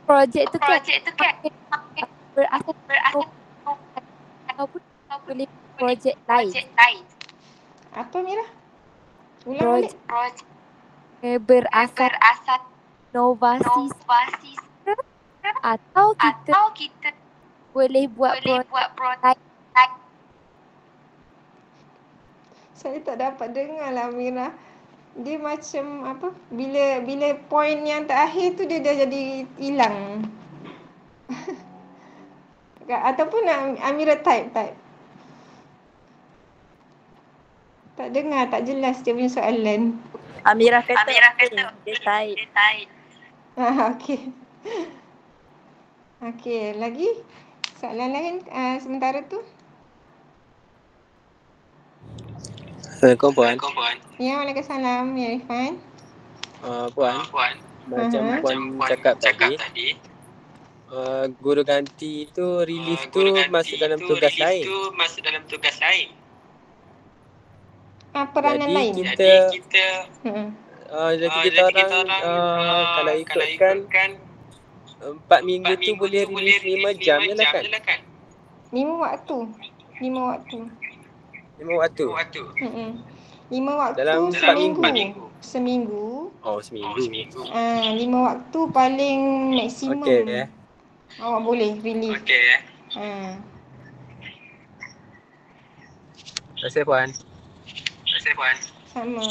Projek tu kan berasas ataupun boleh projek lain.
Apa Mira? Ulang balik.
Berasas inovasi atau kita boleh buat projek lain.
Saya tak dapat dengar lah Mira. Dia macam apa? Bila point yang terakhir tu dia dah jadi hilang. Ataupun Amira type. Tak dengar, tak jelas dia punya soalan.
Amira kata dia taik.
Okey. Okey, lagi soalan lain sementara tu?
Assalamualaikum Puan.
Ya, Waalaikumsalam. Ya, Irfan.
Puan. Macam Puan cakap tadi, guru ganti tu relief tu masuk dalam tugas lain.
Peranan
Jadi
lain.
kita jadi kita orang kalau ikutkan 4 minggu tu boleh relief 5 jam je lah kan?
5 waktu.
5 waktu.
5 waktu
Dalam 4 minggu.
Seminggu.
Oh, seminggu.
5 waktu paling maksimum.
Okey.
Awak boleh relief.
Terima kasih Puan.
Sama.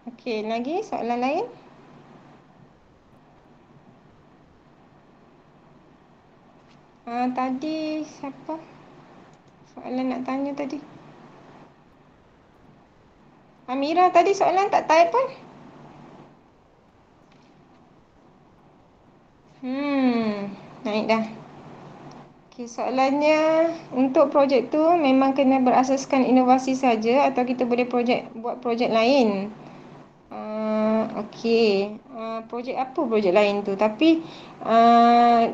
Okey, lagi soalan lain? Tadi siapa? Soalan nak tanya tadi. Amira tadi soalan tak type pun? Naik dah. Okey, soalannya untuk projek tu memang kena berasaskan inovasi saja atau kita boleh buat projek lain? Okey. Projek apa projek lain tu? Tapi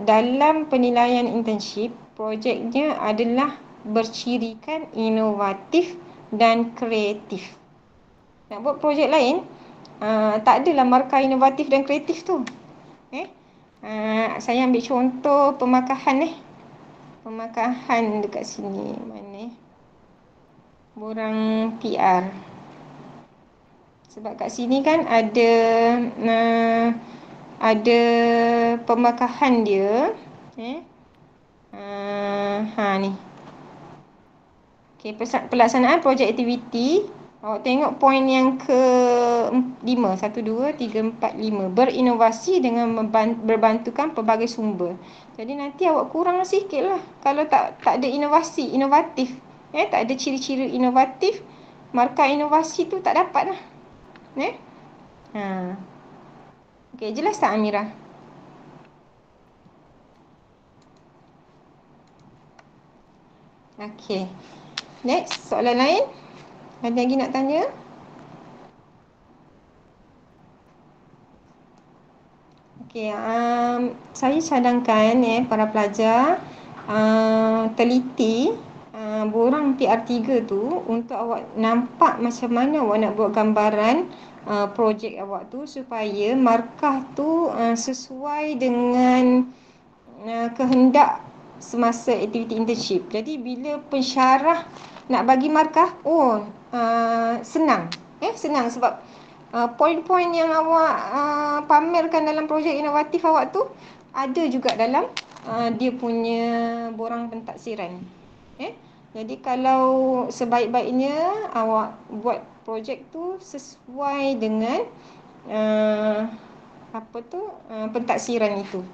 dalam penilaian internship, projeknya adalah bercirikan inovatif dan kreatif. Nak buat projek lain, tak adalah markah inovatif dan kreatif tu. Saya ambil contoh pemakahan Pemakahan dekat sini. Mana? Borang PR. Sebab kat sini kan ada pemakahan dia. Ni. Okey, pelaksanaan projek aktiviti. Awak tengok poin yang ke-5. 1, 2, 3, 4, 5. Berinovasi dengan berbantukan pelbagai sumber. Jadi nanti awak kurang sikit lah kalau tak ada inovatif. tak ada ciri-ciri inovatif, markah inovasi tu tak dapat lah. Okey, jelas tak Amira? Okey. Next, soalan lain? Ada lagi nak tanya? Okey, saya cadangkan para pelajar teliti borang PR3 tu untuk awak nampak macam mana awak nak buat gambaran projek awak tu supaya markah tu sesuai dengan kehendak semasa aktiviti internship. Jadi bila pensyarah nak bagi markah, senang. Senang sebab poin-poin yang awak pamerkan dalam projek inovatif awak tu ada juga dalam dia punya borang pentaksiran. Jadi kalau sebaik-baiknya awak buat projek tu sesuai dengan pentaksiran itu.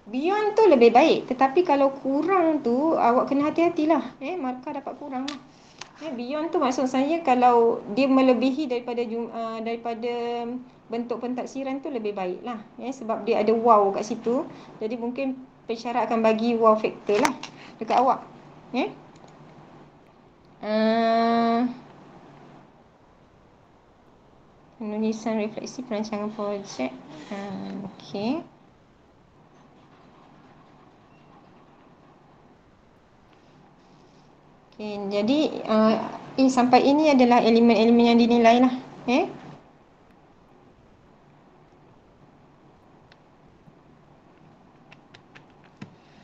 Beyond tu lebih baik, tetapi kalau kurang tu awak kena hati-hatilah. Markah dapat kurang lah. Beyond tu maksud saya kalau dia melebihi daripada bentuk pentaksiran tu lebih baik lah. Sebab dia ada wow kat situ. Jadi mungkin pensyarah akan bagi wow factor lah dekat awak. Penulisan refleksi perancangan projek. Okey. Okay, jadi sampai ini adalah elemen-elemen yang dinilai lah.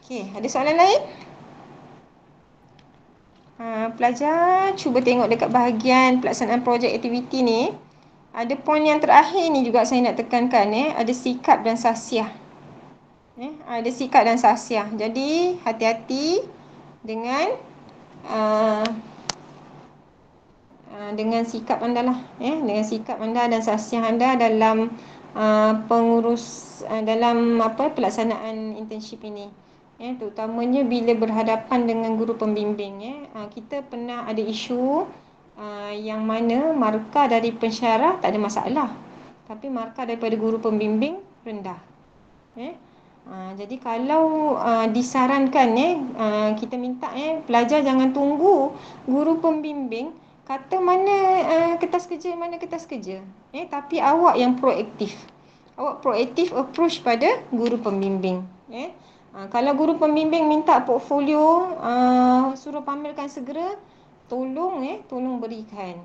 Okay, ada soalan lain? Pelajar cuba tengok dekat bahagian pelaksanaan projek aktiviti ni. Ada poin yang terakhir ni juga saya nak tekankan. Ada sikap dan sasiah. Ada sikap dan sasiah. Jadi hati-hati dengan sikap anda lah, dengan sikap anda dan sasiah anda dalam dalam pelaksanaan internship ini. Terutamanya bila berhadapan dengan guru pembimbing. Kita pernah ada isu yang mana markah dari pensyarah tak ada masalah, tapi markah daripada guru pembimbing rendah. Jadi kalau disarankan kita minta pelajar jangan tunggu guru pembimbing kata mana kertas kerja, tapi awak yang proaktif. Awak proaktif approach pada guru pembimbing. Kalau guru pembimbing minta portfolio, suruh pamerkan segera, tolong berikan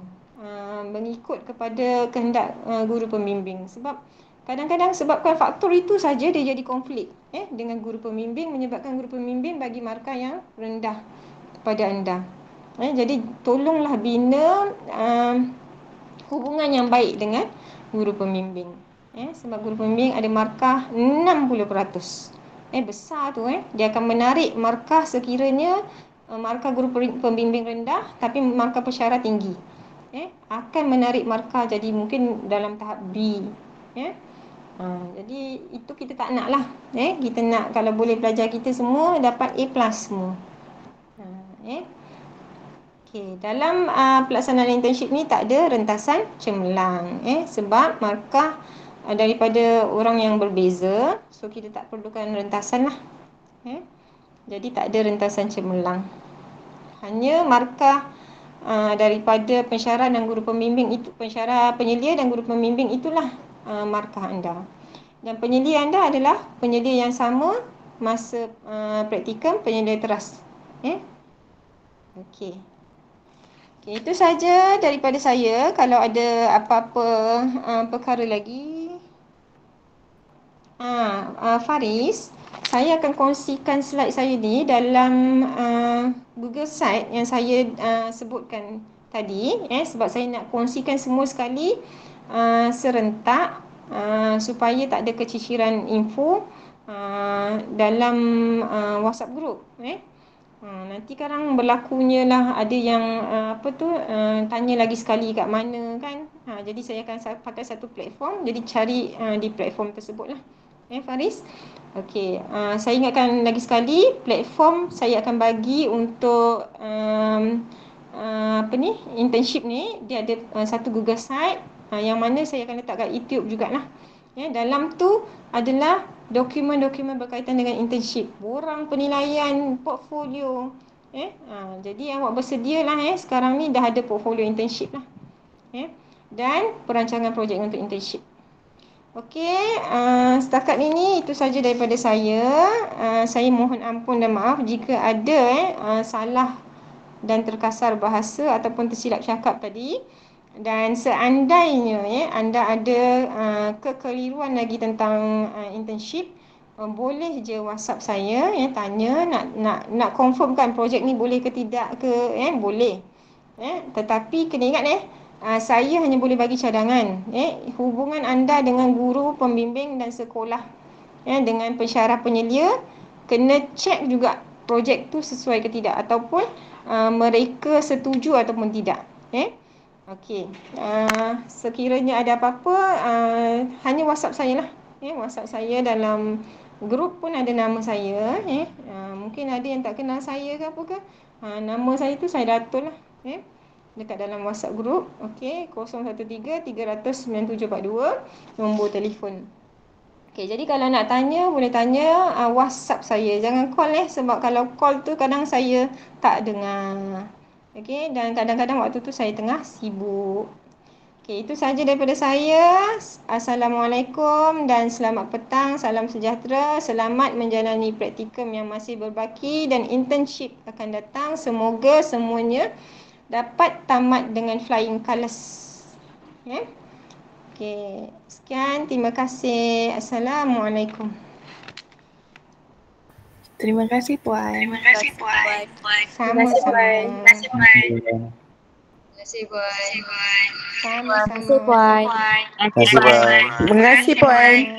mengikut kepada kehendak guru pembimbing. Sebab kadang-kadang sebabkan faktor itu saja dia jadi konflik dengan guru pembimbing, menyebabkan guru pembimbing bagi markah yang rendah kepada anda. Jadi tolonglah bina hubungan yang baik dengan guru pembimbing. Sebab guru pembimbing ada markah 60%. Besar tu. Dia akan menarik markah sekiranya markah guru pembimbing rendah tapi markah pensyarah tinggi. Akan menarik markah jadi mungkin dalam tahap B. Jadi itu kita tak nak lah. Kita nak kalau boleh pelajar kita semua dapat A+ semua. Okay. Dalam pelaksanaan internship ni tak ada rentasan cemerlang. Sebab markah daripada orang yang berbeza, so kita tak perlukan rentasan lah. Jadi tak ada rentasan cemerlang. Hanya markah daripada pensyarah dan guru pembimbing itu, pensyarah penyelia dan guru pembimbing itulah markah anda. Dan penyelia anda adalah penyelia yang sama masa praktikum, penyelia teras. Okey. Itu saja daripada saya. Kalau ada apa-apa perkara lagi, Faris, saya akan kongsikan slide saya ni dalam Google Site yang saya sebutkan tadi. Sebab saya nak kongsikan semua sekali serentak supaya tak ada keciciran info dalam WhatsApp group. Nanti sekarang berlakunya lah ada yang tanya lagi sekali kat mana kan. Jadi saya akan pakai satu platform, jadi cari di platform tersebut lah. Faris. Okey, saya ingatkan lagi sekali, platform saya akan bagi untuk internship ni. Dia ada satu Google Site yang mana saya akan letak kat YouTube jugalah. Dalam tu adalah dokumen-dokumen berkaitan dengan internship, borang penilaian, portfolio. Jadi awak bersedialah sekarang ni dah ada portfolio internship lah. Dan perancangan projek untuk internship. Okey, setakat ini itu saja daripada saya. Saya mohon ampun dan maaf jika ada salah dan terkasar bahasa ataupun tersilap cakap tadi. Dan seandainya anda ada kekeliruan lagi tentang internship, boleh je WhatsApp saya tanya nak confirmkan projek ni boleh ke tidak ke, boleh. Tetapi kena ingat saya hanya boleh bagi cadangan. Hubungan anda dengan guru, pembimbing dan sekolah dengan pensyarah penyelia kena cek juga projek tu sesuai ke tidak ataupun mereka setuju ataupun tidak. Okey. Sekiranya ada apa-apa hanya WhatsApp saya lah. WhatsApp saya dalam grup pun ada nama saya. Mungkin ada yang tak kenal saya ke apa ke. Nama saya tu Saidatul lah. Dekat dalam WhatsApp group. Okey, 013-300-9742 nombor telefon. Okey, jadi kalau nak tanya boleh tanya WhatsApp saya. Jangan call sebab kalau call tu kadang saya tak dengar. Okey, dan kadang-kadang waktu tu saya tengah sibuk. Okey, itu saja daripada saya. Assalamualaikum dan selamat petang. Salam sejahtera. Selamat menjalani praktikum yang masih berbaki dan internship akan datang. Semoga semuanya dapat tamat dengan flying colours. Okey, sekian. Terima kasih. Assalamualaikum.
Terima kasih Puan.
Terima kasih Puan.
Sama-sama.
Terima kasih Puan.
Sama-sama.
Terima kasih Puan.
Terima kasih, Puan.
Terima kasih Puan.